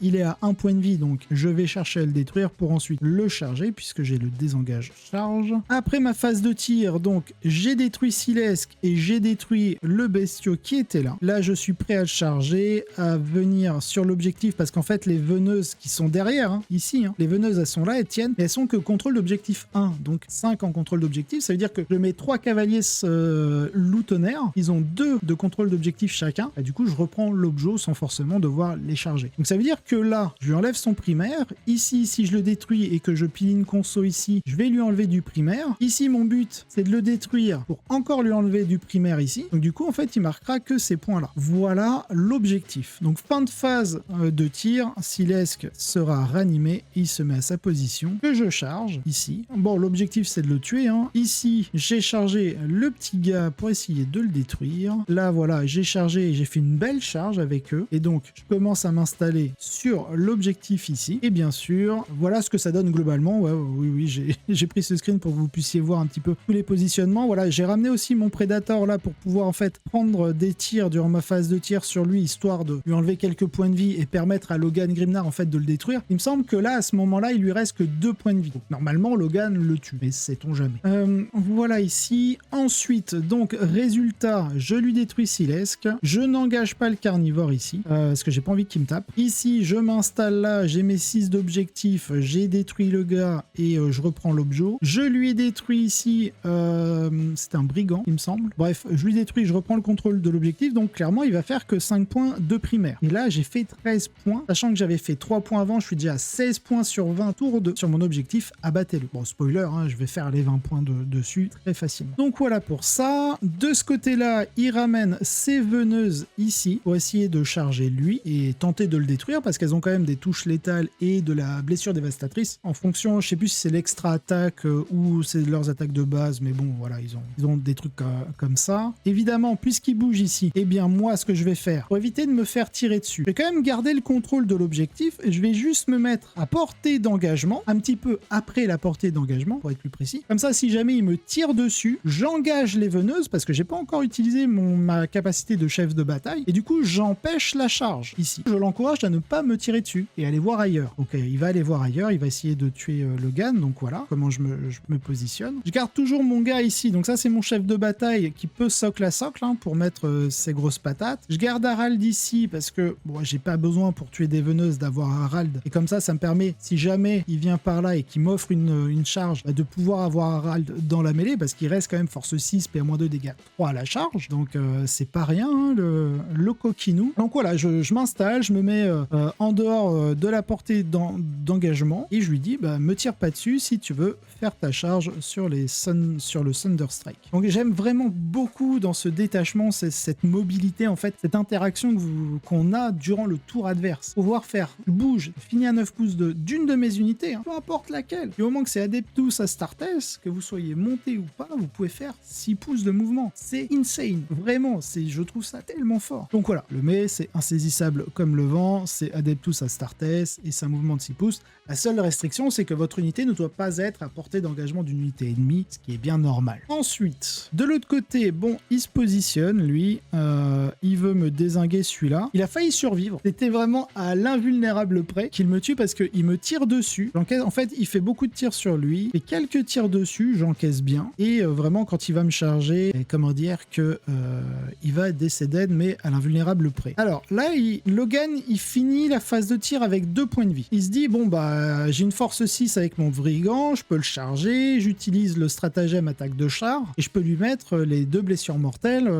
il est à 1 point de vie, donc je vais chercher à le détruire pour ensuite le charger, puisque j'ai le désengage charge. Après ma phase de tir, donc j'ai détruit Silesque et j'ai détruit le bestiau qui était là. Là je suis prêt à le charger, à venir sur l'objectif, parce qu'en fait les veneuses qui sont derrière, hein, ici, hein, les veneuses elles sont là, elles tiennent, mais elles sont que contrôle d'objectif 1, donc 5 en contrôle d'objectif, ça veut dire que je mets 3 cavaliers loutonnaires, ils ont 2 de contrôle d'objectif chacun, et du coup je reprends l'objet sans forcément devoir les charger. Donc ça veut dire que là, je lui enlève son primaire, ici si je le détruis et que je pile une conso ici, je vais lui enlever du primaire, ici mon but c'est de le détruire pour encore lui enlever du primaire ici, donc du coup en fait il marquera que ces points là. Voilà l'objectif. l'objectif. Donc fin de phase de tir, Silesque sera ranimé, il se met à sa position, que je charge ici. Bon, l'objectif c'est de le tuer, hein. Ici, j'ai chargé le petit gars pour essayer de le détruire. Là, voilà, j'ai chargé et j'ai fait une belle charge avec eux. Et donc, je commence à m'installer sur l'objectif ici. Et bien sûr, voilà ce que ça donne globalement. Ouais, oui, j'ai pris ce screen pour que vous puissiez voir un petit peu tous les positionnements. Voilà, j'ai ramené aussi mon Predator là pour pouvoir en fait prendre des tirs durant ma phase de tir sur lui, histoire de lui enlever quelques points de vie et permettre à Logan Grimnar en fait de le détruire. Il me semble que là, à ce moment-là, il lui reste que 2 points de vie. Donc, normalement, Logan le tue, mais sait-on jamais. Voilà ici. Ensuite, donc, résultat, je lui détruis Silesque. Je n'engage pas le carnivore ici, parce que j'ai pas envie qu'il me tape. Ici, je m'installe là, j'ai mes 6 d'objectifs, j'ai détruit le gars et je reprends l'objet. Je lui ai détruit ici, c'était un brigand, il me semble. Bref, je lui détruis, je reprends le contrôle de l'objectif, donc clairement, il va faire que 5 points de primaire. Et là, j'ai fait 13 points, sachant que j'avais fait 3 points avant, je suis déjà à 16 points sur 20 tours sur mon objectif, abattez-le. Bon, spoiler, hein, je vais faire les 20 points dessus très facilement. Donc voilà pour ça. De ce côté-là, il ramène ses veneuses ici pour essayer de charger lui et tenter de le détruire parce qu'elles ont quand même des touches létales et de la blessure dévastatrice en fonction, je sais plus si c'est l'extra attaque ou c'est leurs attaques de base, mais bon, voilà, ils ont des trucs comme ça. Évidemment, puisqu'il bouge ici, eh bien moi, ce que je vais faire, pour éviter de me faire tirer dessus, je vais quand même garder le contrôle de l'objectif et je vais juste me mettre à portée d'engagement, un petit peu après la portée d'engagement, pour être plus précis. Comme ça, si jamais il me tire dessus, j'engage les veneuses parce que j'ai pas encore utilisé ma capacité de chef de bataille et du coup, j'empêche la charge ici. Je l'encourage à ne pas me tirer dessus et aller voir ailleurs. Donc, il va aller voir ailleurs, il va essayer de tuer Logan, donc voilà comment je me positionne. Je garde toujours mon gars ici, donc ça c'est mon chef de bataille qui peut socle à socle hein, pour mettre ses grosses patates. Je garde Harald ici parce que bon, j'ai pas besoin pour tuer des veneuses d'avoir Harald et comme ça me permet, si jamais il vient par là et qu'il m'offre une charge, de pouvoir avoir Harald dans la mêlée parce qu'il reste quand même force 6, PA-2 dégâts 3 à la charge, donc c'est pas rien hein, le coquinou. Donc voilà, je m'installe, je me mets en dehors de la portée d'engagement et je lui dis me tire pas dessus si tu veux faire ta charge sur le Thunderstrike. Donc j'aime vraiment beaucoup dans ce détachement cette mobilité en fait, cette interaction qu'on a durant le tour adverse. Pouvoir faire bouge, finir à 9 pouces d'une de mes unités, hein, peu importe laquelle. Et au moment que c'est Adeptus Astartes, que vous soyez monté ou pas, vous pouvez faire 6 pouces de mouvement. C'est insane. Vraiment, je trouve ça tellement fort. Donc voilà, le mets, c'est insaisissable comme le vent, c'est Adeptus Astartes et c'est un mouvement de 6 pouces. La seule restriction, c'est que votre unité ne doit pas être à portée d'engagement d'une unité ennemie, ce qui est bien normal. Ensuite, de l'autre côté, bon, il se positionne, lui, il veut me dézinguer celui-là. Il a failli survivre. C'était vraiment à l'invulnérable près qu'il me tue parce qu'il me tire dessus. En fait, il fait beaucoup de tirs sur lui, et quelques tirs dessus, j'encaisse bien. Et vraiment, quand il va me charger, comment dire que il va décéder, mais à l'invulnérable près. Alors là, Logan, il finit la phase de tir avec 2 points de vie. Il se dit, bon, j'ai une force 6 avec mon brigand, je peux le charger, j'utilise le stratagème attaque de char, et je peux lui mettre les 2 blessures mortelles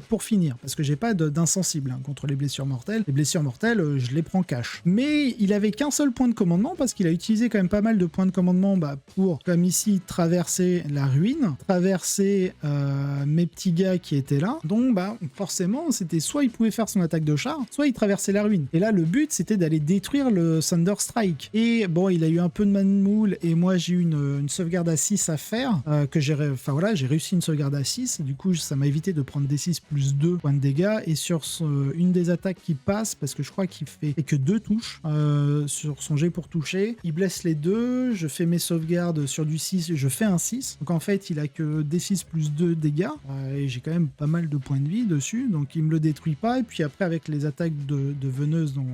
pour finir, parce que j'ai pas d'insensible hein, contre les blessures mortelles. Les blessures mortelles, je les prends cash. Mais il avait qu'un seul point de commandement, parce qu'il a utilisé quand même pas mal de points de commandement pour, comme ici, traverser la ruine, traverser mes petits gars qui étaient là. Donc, forcément, c'était soit il pouvait faire son attaque de char, soit il traversait la ruine. Et là, le but, c'était d'aller détruire le Thunderstrike. Et bon, il a eu un peu de manmoule, et moi, j'ai eu une sauvegarde à 6 à faire, j'ai réussi une sauvegarde à 6, et du coup, ça m'a évité de prendre D6 plus 2 points de dégâts, et sur une des attaques qui passe, parce que je crois qu'il fait que 2 touches, sur son jet pour toucher, il blesse les 2, je fais mes sauvegardes sur du 6, je fais un 6, donc en fait, il a que D6 plus 2 dégâts, et j'ai quand même pas mal de points de vie dessus, donc il me le détruit pas, et puis après, avec les attaques de veneuses dont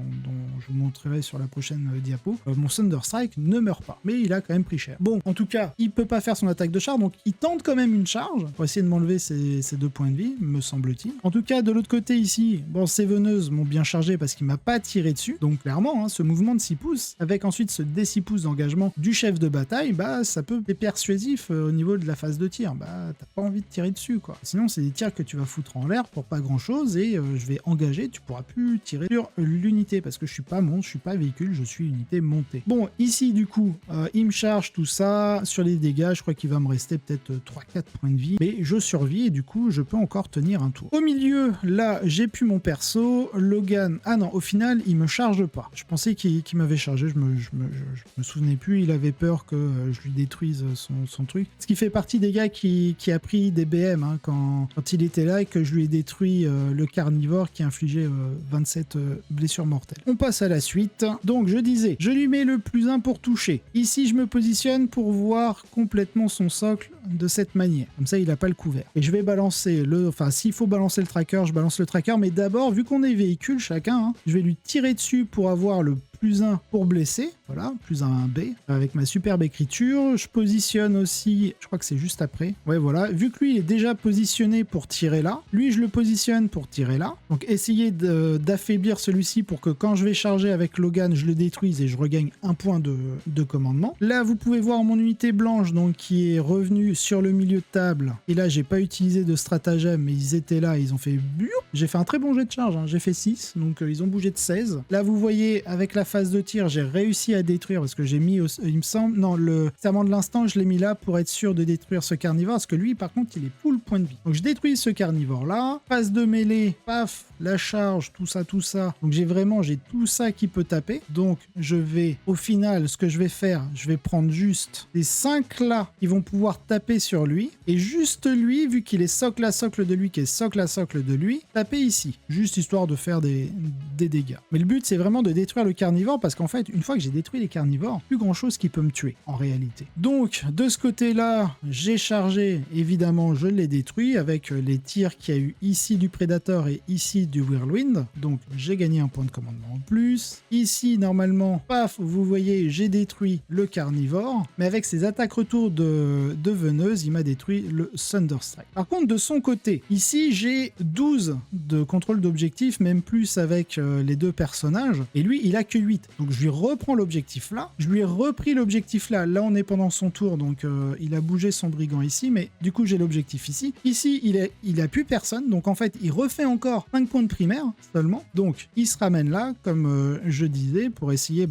je vous montrerai sur la prochaine diapo, mon Thunderstrike ne meurt pas, mais il a quand même pris cher. Bon, en tout cas, il peut pas faire son attaque de char, donc il tente quand même une charge pour essayer de m'enlever ces 2 points de vie, me semble-t-il. En tout cas, de l'autre côté ici, bon, ces veneuses m'ont bien chargé parce qu'il m'a pas tiré dessus, donc clairement, hein, ce mouvement de 6 pouces, avec ensuite ce D6 pouces d'engagement du chef de bataille, ça peut être persuasif au niveau de la phase de tir. T'as pas envie de tirer dessus, quoi. Sinon, c'est des tirs que tu vas foutre en l'air pour pas grand-chose, et je vais engager, tu pourras plus tirer sur l'unité, parce que je suis pas monstre, je suis pas véhicule, je suis unité montée. Bon, ici du coup, il me charge tout ça. Sur les dégâts, je crois qu'il va me rester peut-être 3-4 points de vie, mais je survis et du coup, je peux encore tenir un tour. Au milieu, là, j'ai pu mon perso, Logan. Ah non, au final, il me charge pas. Je pensais qu'il m'avait chargé, je me souvenais plus, il avait peur que je lui détruise son truc. Ce qui fait partie des gars qui a pris des BM hein, quand il était là et que je lui ai détruit le carnivore qui infligeait 27 blessures mortelles. On passe à la suite. Donc je disais, je lui mets le plus 1 pour toucher. Ici je me positionne pour voir complètement son socle de cette manière. Comme ça il n'a pas le couvert. Et je vais balancer enfin s'il faut balancer le tracker, je balance le tracker, mais d'abord vu qu'on est véhicule chacun, hein, je vais lui tirer dessus pour avoir le +1 pour blesser, voilà, +1 B, avec ma superbe écriture. Je positionne aussi, je crois que c'est juste après, ouais voilà, vu que lui il est déjà positionné pour tirer là, lui je le positionne pour tirer là, donc essayez d'affaiblir celui-ci pour que quand je vais charger avec Logan, je le détruise et je regagne un point de commandement. Là vous pouvez voir mon unité blanche, donc qui est revenue sur le milieu de table, et là j'ai pas utilisé de stratagème, mais ils étaient là, ils ont fait biou. J'ai fait un très bon jet de charge, hein. J'ai fait 6, donc ils ont bougé de 16. Là vous voyez, avec la phase de tir, j'ai réussi à détruire parce que j'ai mis, il me semble, non, le serment de l'instant, je l'ai mis là pour être sûr de détruire ce carnivore parce que lui, par contre, il est full point de vie. Donc je détruis ce carnivore là, phase de mêlée, paf, la charge, tout ça. Donc j'ai tout ça qui peut taper. Donc je vais, au final, ce que je vais faire, je vais prendre juste les 5 là qui vont pouvoir taper sur lui et juste lui, vu qu'il est socle à socle de lui, qui est socle à socle de lui, taper ici, juste histoire de faire des dégâts. Mais le but, c'est vraiment de détruire le carnivore parce qu'en fait, une fois que j'ai détruit les carnivores, plus grand chose qui peut me tuer en réalité. Donc de ce côté-là, j'ai chargé, évidemment, je l'ai détruit avec les tirs qu'il y a eu ici du Predator et ici du Whirlwind. Donc j'ai gagné un point de commandement en plus. Ici, normalement, paf, vous voyez, j'ai détruit le carnivore, mais avec ses attaques retour de veneuse, il m'a détruit le Thunderstrike. Par contre, de son côté, ici, j'ai 12 de contrôle d'objectif, même plus avec les deux personnages, et lui, il a que 8. Donc je lui reprends l'objectif là, je lui ai repris l'objectif là, on est pendant son tour, donc il a bougé son brigand ici, mais du coup j'ai l'objectif ici. Ici il a plus personne, donc en fait il refait encore 5 points de primaire seulement, donc il se ramène là, comme je disais, pour essayer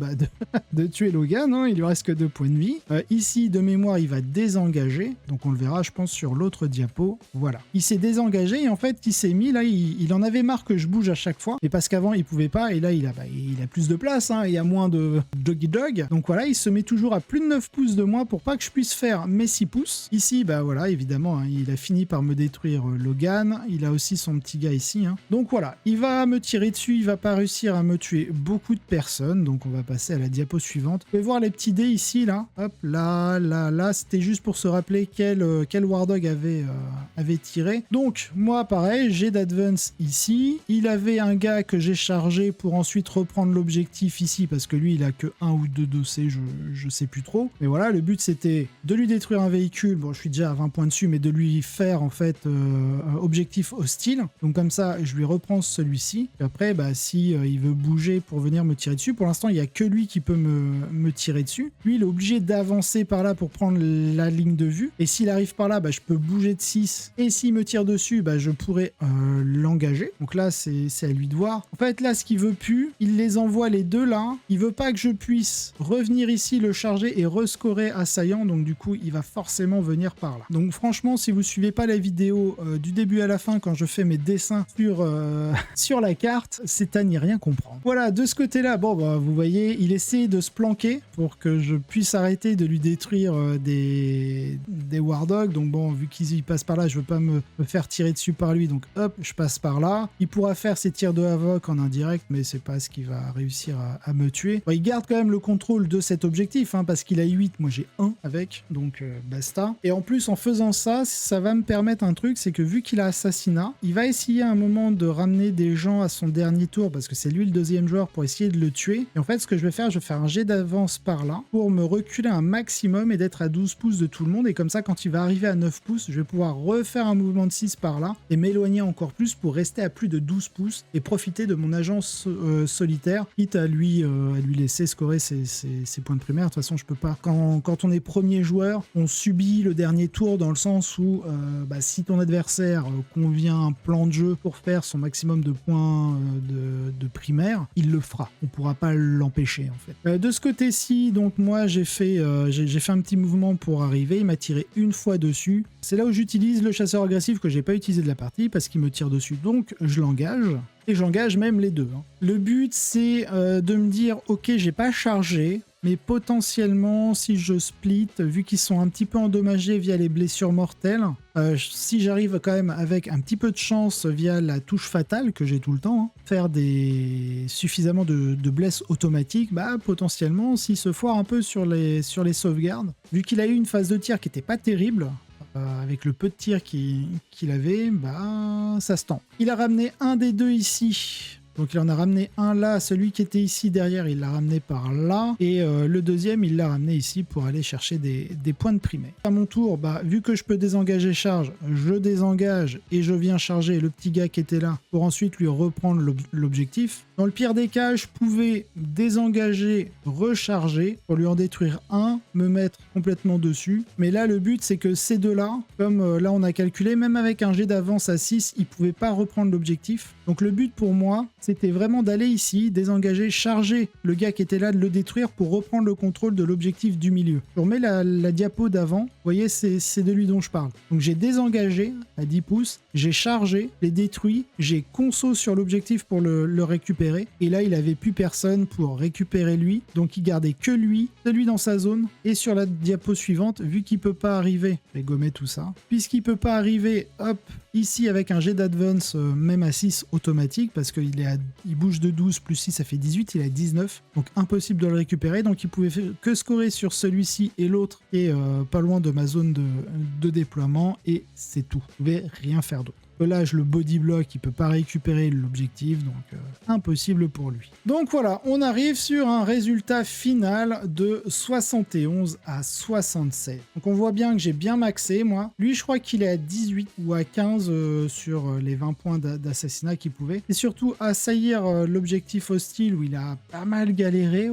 de tuer Logan, hein, il lui reste que 2 points de vie. Ici de mémoire il va désengager, donc on le verra je pense sur l'autre diapo, voilà. Il s'est désengagé et en fait il s'est mis là, il en avait marre que je bouge à chaque fois, mais parce qu'avant il pouvait pas, et là il a plus de place, hein, il y a moins de doggy dog, donc voilà, il se met toujours à plus de 9 pouces de moi pour pas que je puisse faire mes 6 pouces. Ici, bah voilà, évidemment, hein, il a fini par me détruire Logan, il a aussi son petit gars ici, hein. Donc voilà, il va me tirer dessus, il va pas réussir à me tuer beaucoup de personnes, donc on va passer à la diapo suivante. Vous pouvez voir les petits dés ici, là, hop, là, c'était juste pour se rappeler quel War Dog avait tiré. Donc, moi, pareil, j'ai d'advance ici, il avait un gars que j'ai chargé pour ensuite reprendre l'objectif ici parce que lui il a que 1 ou 2 dossiers, je sais plus trop, mais voilà, le but c'était de lui détruire un véhicule, bon je suis déjà à 20 points dessus, mais de lui faire en fait objectif hostile, donc comme ça je lui reprends celui-ci, et après bah si il veut bouger pour venir me tirer dessus, pour l'instant il y a que lui qui peut me tirer dessus, lui il est obligé d'avancer par là pour prendre la ligne de vue, et s'il arrive par là bah je peux bouger de 6, et s'il me tire dessus bah je pourrais l'engager, donc là c'est à lui de voir. En fait là ce qu'il veut plus, il les envoie les deux là, il veut pas que je puisse revenir ici le charger et rescorer assaillant, donc du coup il va forcément venir par là. Donc franchement si vous suivez pas la vidéo du début à la fin quand je fais mes dessins sur la carte, c'est à n'y rien comprendre. Voilà, de ce côté là, bon bah vous voyez, il essaie de se planquer pour que je puisse arrêter de lui détruire des War Dogs, donc bon vu qu'il passe par là, je veux pas me faire tirer dessus par lui, donc hop, je passe par là. Il pourra faire ses tirs de Havoc en indirect, mais c'est pas ce qui va réussir à me tuer. Bon, il garde quand même le contrôle de cet objectif, hein, parce qu'il a 8, moi j'ai 1 avec, donc basta. Et en plus, en faisant ça, ça va me permettre un truc, c'est que vu qu'il a assassinat, il va essayer à un moment de ramener des gens à son dernier tour, parce que c'est lui le deuxième joueur, pour essayer de le tuer. Et en fait, ce que je vais faire un jet d'avance par là, pour me reculer un maximum et d'être à 12 pouces de tout le monde, et comme ça, quand il va arriver à 9 pouces, je vais pouvoir refaire un mouvement de 6 par là, et m'éloigner encore plus pour rester à plus de 12 pouces, et profiter de mon agent solitaire, quitte à lui à lui laisser scorer ses points de primaire. De toute façon, je peux pas. Quand on est premier joueur, on subit le dernier tour dans le sens où si ton adversaire convient un plan de jeu pour faire son maximum de points de primaire, il le fera. On pourra pas l'empêcher en fait. De ce côté-ci, donc moi j'ai fait un petit mouvement pour arriver. Il m'a tiré une fois dessus. C'est là où j'utilise le chasseur agressif que j'ai pas utilisé de la partie parce qu'il me tire dessus. Donc je l'engage. Et j'engage même les deux. Le but, c'est de me dire, ok, j'ai pas chargé, mais potentiellement, si je split, vu qu'ils sont un petit peu endommagés via les blessures mortelles, si j'arrive quand même avec un petit peu de chance via la touche fatale que j'ai tout le temps, faire suffisamment de blesses automatiques, potentiellement, s'il se foire un peu sur les sauvegardes, vu qu'il a eu une phase de tir qui était pas terrible, avec le peu de tir qu'il avait, ça se tente. Il a ramené un des deux ici. Donc il en a ramené un là, celui qui était ici derrière, il l'a ramené par là, et le deuxième, il l'a ramené ici pour aller chercher des points de primaire. À mon tour, vu que je peux désengager charge, je désengage et je viens charger le petit gars qui était là pour ensuite lui reprendre l'objectif. Dans le pire des cas, je pouvais désengager, recharger pour lui en détruire un, me mettre complètement dessus. Mais là, le but, c'est que ces deux-là, comme là on a calculé, même avec un jet d'avance à 6, ils ne pouvaient pas reprendre l'objectif. Donc le but pour moi, c'était vraiment d'aller ici, désengager, charger le gars qui était là, de le détruire pour reprendre le contrôle de l'objectif du milieu. Je remets la diapo d'avant, vous voyez, c'est de lui dont je parle. Donc j'ai désengagé à 10 pouces, j'ai chargé, les détruit, j'ai conso sur l'objectif pour le récupérer, et là il avait plus personne pour récupérer lui, donc il gardait que lui, celui dans sa zone, et sur la diapo suivante, vu qu'il peut pas arriver, je vais gommer tout ça, puisqu'il peut pas arriver, hop, ici avec un jet d'advance, même à 6 automatique, parce qu'il bouge de 12 plus 6, ça fait 18, il est à 19, donc impossible de le récupérer, donc il pouvait que scorer sur celui-ci et l'autre, et pas loin de ma zone de déploiement, et c'est tout. Vous pouvez rien faire d'autre. Là, le body block, il peut pas récupérer l'objectif, donc impossible pour lui. Donc voilà, on arrive sur un résultat final de 71 à 67. Donc on voit bien que j'ai bien maxé, moi. Lui, je crois qu'il est à 18 ou à 15 sur les 20 points d'assassinat qu'il pouvait. Et surtout, assaillir l'objectif hostile, où il a pas mal galéré,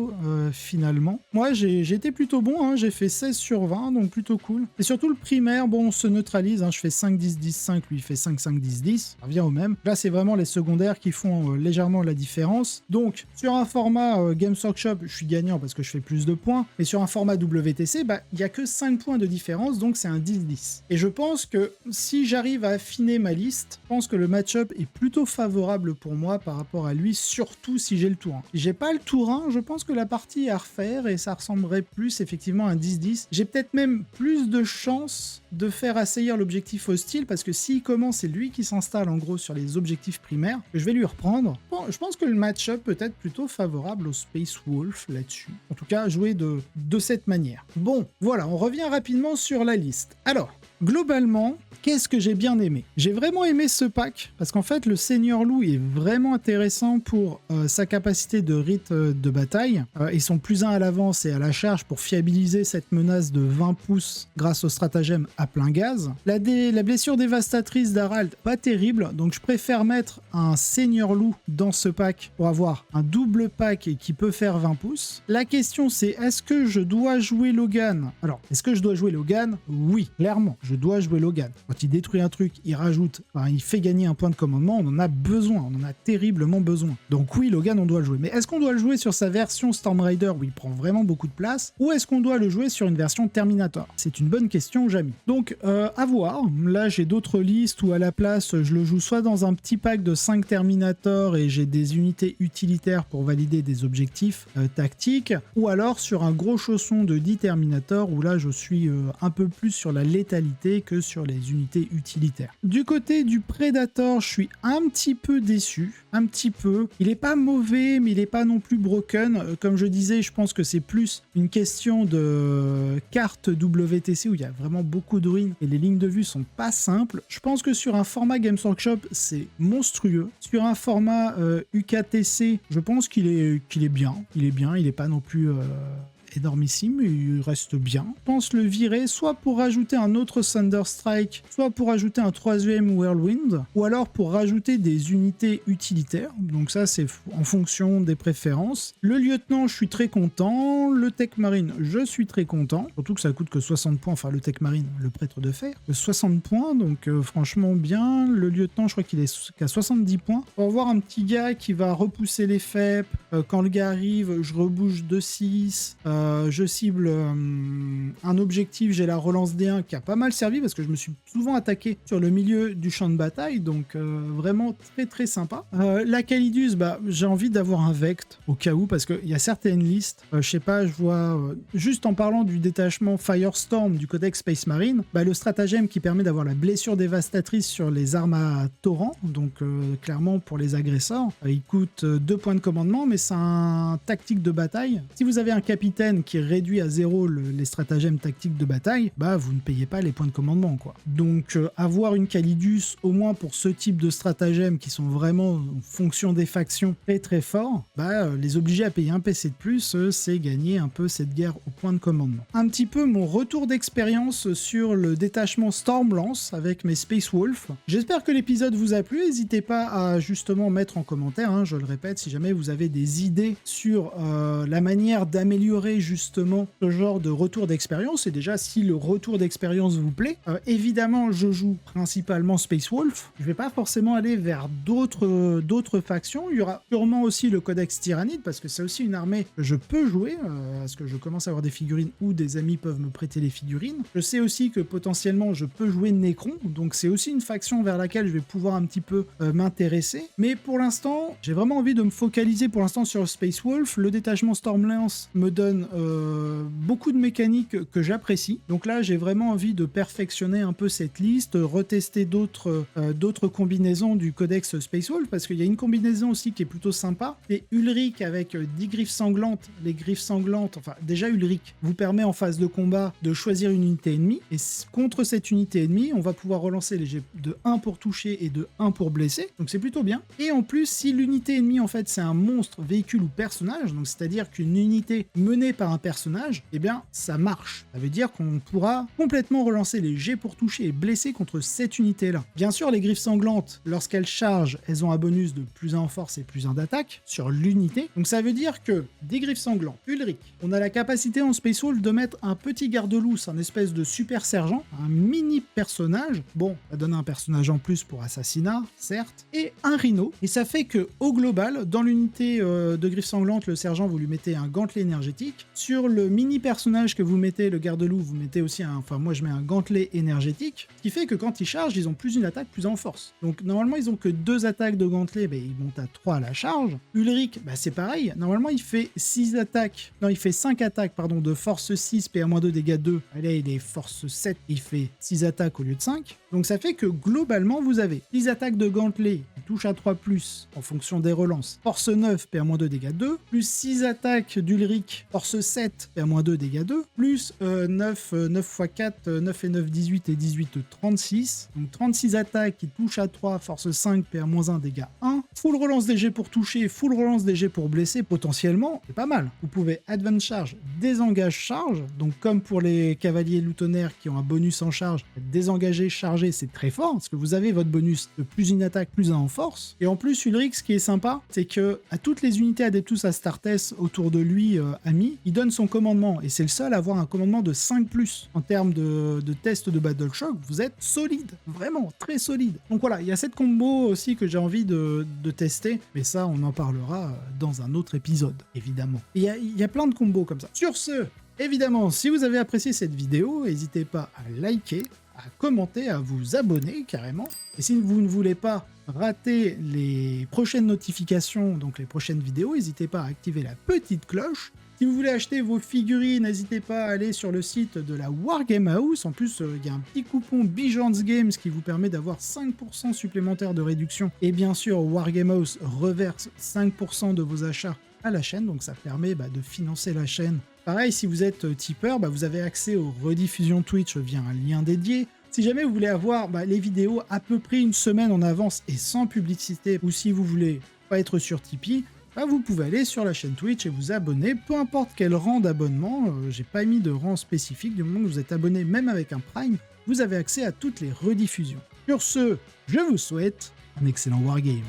finalement. Moi, j'ai été plutôt bon, j'ai fait 16 sur 20, donc plutôt cool. Et surtout, le primaire, bon, on se neutralise, je fais 5, 10, 10, 5, lui, il fait 5, 5, 10, 10, ça revient au même. Là, c'est vraiment les secondaires qui font légèrement la différence. Donc, sur un format Games Workshop, je suis gagnant parce que je fais plus de points. Mais sur un format WTC, il n'y a que 5 points de différence, donc c'est un 10-10. Et je pense que si j'arrive à affiner ma liste, je pense que le match-up est plutôt favorable pour moi par rapport à lui, surtout si j'ai le tour 1. Si j'ai pas le tour 1, je pense que la partie est à refaire et ça ressemblerait plus effectivement à un 10-10. J'ai peut-être même plus de chances de faire assaillir l'objectif hostile parce que s'il commence, c'est lui qui s'installe en gros sur les objectifs primaires, que je vais lui reprendre. Bon, je pense que le match-up peut être plutôt favorable au Space Wolf là-dessus. En tout cas, jouer de cette manière. Bon, voilà, on revient rapidement sur la liste. Alors, globalement, qu'est-ce que j'ai bien aimé? J'ai vraiment aimé ce pack, parce qu'en fait, le Seigneur Loup est vraiment intéressant pour sa capacité de rite de bataille. Ils sont plus 1 à l'avance et à la charge pour fiabiliser cette menace de 20 pouces grâce au stratagème à plein gaz. La blessure dévastatrice d'Harald, pas terrible, donc je préfère mettre un Seigneur Loup dans ce pack pour avoir un double pack qui peut faire 20 pouces. La question c'est, est-ce que je dois jouer Logan? Alors, est-ce que je dois jouer Logan? Oui, clairement. Je dois jouer Logan. Quand il détruit un truc, il rajoute, il fait gagner un point de commandement, on en a besoin, on en a terriblement besoin. Donc oui, Logan, on doit le jouer. Mais est-ce qu'on doit le jouer sur sa version Storm Raider où il prend vraiment beaucoup de place, ou est-ce qu'on doit le jouer sur une version Terminator? C'est une bonne question, Jamy. Donc, à voir. Là, j'ai d'autres listes où à la place, je le joue soit dans un petit pack de 5 Terminator et j'ai des unités utilitaires pour valider des objectifs tactiques, ou alors sur un gros chausson de 10 Terminator où là, je suis un peu plus sur la létalité que sur les unités utilitaires. Du côté du Predator, je suis un petit peu déçu, un petit peu. Il est pas mauvais, mais il est pas non plus broken. Comme je disais, je pense que c'est plus une question de carte WTC où il y a vraiment beaucoup de ruines et les lignes de vue sont pas simples. Je pense que sur un format Games Workshop, c'est monstrueux. Sur un format UKTC, je pense qu'il est bien. Il est bien, il est pas non plus énormissime, il reste bien. Je pense le virer soit pour rajouter un autre Thunderstrike, soit pour rajouter un troisième Whirlwind, ou alors pour rajouter des unités utilitaires. Donc ça, c'est en fonction des préférences. Le lieutenant, je suis très content. Le Tech Marine, je suis très content. Surtout que ça coûte que 60 points, enfin le Tech Marine, le prêtre de fer, 60 points, donc franchement bien. Le lieutenant, je crois qu'il est qu'à 70 points. On va voir un petit gars qui va repousser les FEP. Quand le gars arrive, je rebouge de 6. Je cible un objectif, j'ai la relance D1 qui a pas mal servi parce que je me suis souvent attaqué sur le milieu du champ de bataille, donc vraiment très très sympa. La Calidus, j'ai envie d'avoir un Vect au cas où, parce qu'il y a certaines listes, je sais pas, je vois, juste en parlant du détachement Firestorm du codex Space Marine, le stratagème qui permet d'avoir la blessure dévastatrice sur les armes à torrent, donc clairement pour les agresseurs, il coûte 2 points de commandement, mais c'est un tactique de bataille. Si vous avez un capitaine qui réduit à 0 les stratagèmes tactiques de bataille, vous ne payez pas les points de commandement, quoi. Donc avoir une Calidus, au moins pour ce type de stratagèmes qui sont vraiment en fonction des factions très très forts, les obliger à payer un PC de plus, c'est gagner un peu cette guerre au point de commandement. Un petit peu mon retour d'expérience sur le détachement Stormlance avec mes Space Wolf. J'espère que l'épisode vous a plu, n'hésitez pas à justement mettre en commentaire, je le répète, si jamais vous avez des idées sur la manière d'améliorer justement ce genre de retour d'expérience, et déjà si le retour d'expérience vous plaît. Évidemment, je joue principalement Space Wolf, je vais pas forcément aller vers d'autres factions, il y aura sûrement aussi le Codex Tyrannide, parce que c'est aussi une armée que je peux jouer, parce que je commence à avoir des figurines ou des amis peuvent me prêter les figurines. Je sais aussi que potentiellement je peux jouer Necron, donc c'est aussi une faction vers laquelle je vais pouvoir un petit peu m'intéresser, mais pour l'instant, j'ai vraiment envie de me focaliser pour l'instant sur Space Wolf. Le détachement Stormlance me donne beaucoup de mécaniques que j'apprécie, donc là j'ai vraiment envie de perfectionner un peu cette liste, retester d'autres combinaisons du codex Space Wolf, parce qu'il y a une combinaison aussi qui est plutôt sympa, c'est Ulrich avec 10 griffes sanglantes. Les griffes sanglantes, enfin déjà Ulrich vous permet en phase de combat de choisir une unité ennemie, et contre cette unité ennemie on va pouvoir relancer les jets de 1 pour toucher et de 1 pour blesser, donc c'est plutôt bien. Et en plus, si l'unité ennemie en fait c'est un monstre, véhicule ou personnage, donc c'est-à-dire qu'une unité menée par un personnage, eh bien ça marche. Ça veut dire qu'on pourra complètement relancer les jets pour toucher et blesser contre cette unité-là. Bien sûr, les griffes sanglantes, lorsqu'elles chargent, elles ont un bonus de +1 en force et +1 d'attaque sur l'unité. Donc ça veut dire que des griffes sanglantes, Ulrich, on a la capacité en Space Wolf de mettre un petit garde-loup, un espèce de super sergent, un mini personnage. Bon, ça donne un personnage en plus pour assassinat, certes, et un rhino. Et ça fait que au global, dans l'unité de griffes sanglantes, le sergent, vous lui mettez un gantelet énergétique. Sur le mini personnage que vous mettez, le garde-loup, vous mettez aussi moi je mets un gantelet énergétique, ce qui fait que quand ils chargent, ils ont plus une attaque, plus en force. Donc normalement, ils ont que 2 attaques de gantelet, ils montent à 3 à la charge. Ulrich, c'est pareil, normalement il fait 5 attaques de force 6, PA-2, dégâts 2. Là, il est force 7, il fait 6 attaques au lieu de 5. Donc ça fait que globalement, vous avez 10 attaques de gantelet qui touchent à 3+, en fonction des relances. Force 9, PA-2, dégâts 2, plus 6 attaques d'Ulrich, force 7, PA-2, dégâts 2, plus 9 x 4, 9 et 9, 18 et 18, 36. Donc 36 attaques qui touchent à 3, force 5, PA-1, dégâts 1. Full relance des jets pour toucher, full relance des jets pour blesser, potentiellement, c'est pas mal. Vous pouvez Advance Charge, désengage charge, donc comme pour les cavaliers loutonnaires qui ont un bonus en charge, désengager, charger, c'est très fort, parce que vous avez votre bonus de plus une attaque, plus 1 en force. Et en plus, Ulrich, ce qui est sympa, c'est que à toutes les unités Adeptus Astartes autour de lui, amis, il donne son commandement, et c'est le seul à avoir un commandement de 5+. En termes de test de Battle Shock, vous êtes solide, vraiment très solide. Donc voilà, il y a cette combo aussi que j'ai envie de tester, mais ça, on en parlera dans un autre épisode, évidemment. Il y a plein de combos comme ça. Sur ce, évidemment, si vous avez apprécié cette vidéo, n'hésitez pas à liker, à commenter, à vous abonner carrément. Et si vous ne voulez pas rater les prochaines notifications, donc les prochaines vidéos, n'hésitez pas à activer la petite cloche. Si vous voulez acheter vos figurines, n'hésitez pas à aller sur le site de la Wargame House. En plus, il y a un petit coupon Bijance Games qui vous permet d'avoir 5% supplémentaire de réduction. Et bien sûr, Wargame House reverse 5% de vos achats à la chaîne, donc ça permet de financer la chaîne. Pareil, si vous êtes tipeur, vous avez accès aux rediffusions Twitch via un lien dédié. Si jamais vous voulez avoir les vidéos à peu près une semaine en avance et sans publicité, ou si vous voulez pas être sur Tipeee, bah, vous pouvez aller sur la chaîne Twitch et vous abonner, peu importe quel rang d'abonnement, j'ai pas mis de rang spécifique, du moment que vous êtes abonné même avec un Prime, vous avez accès à toutes les rediffusions. Sur ce, je vous souhaite un excellent Wargame.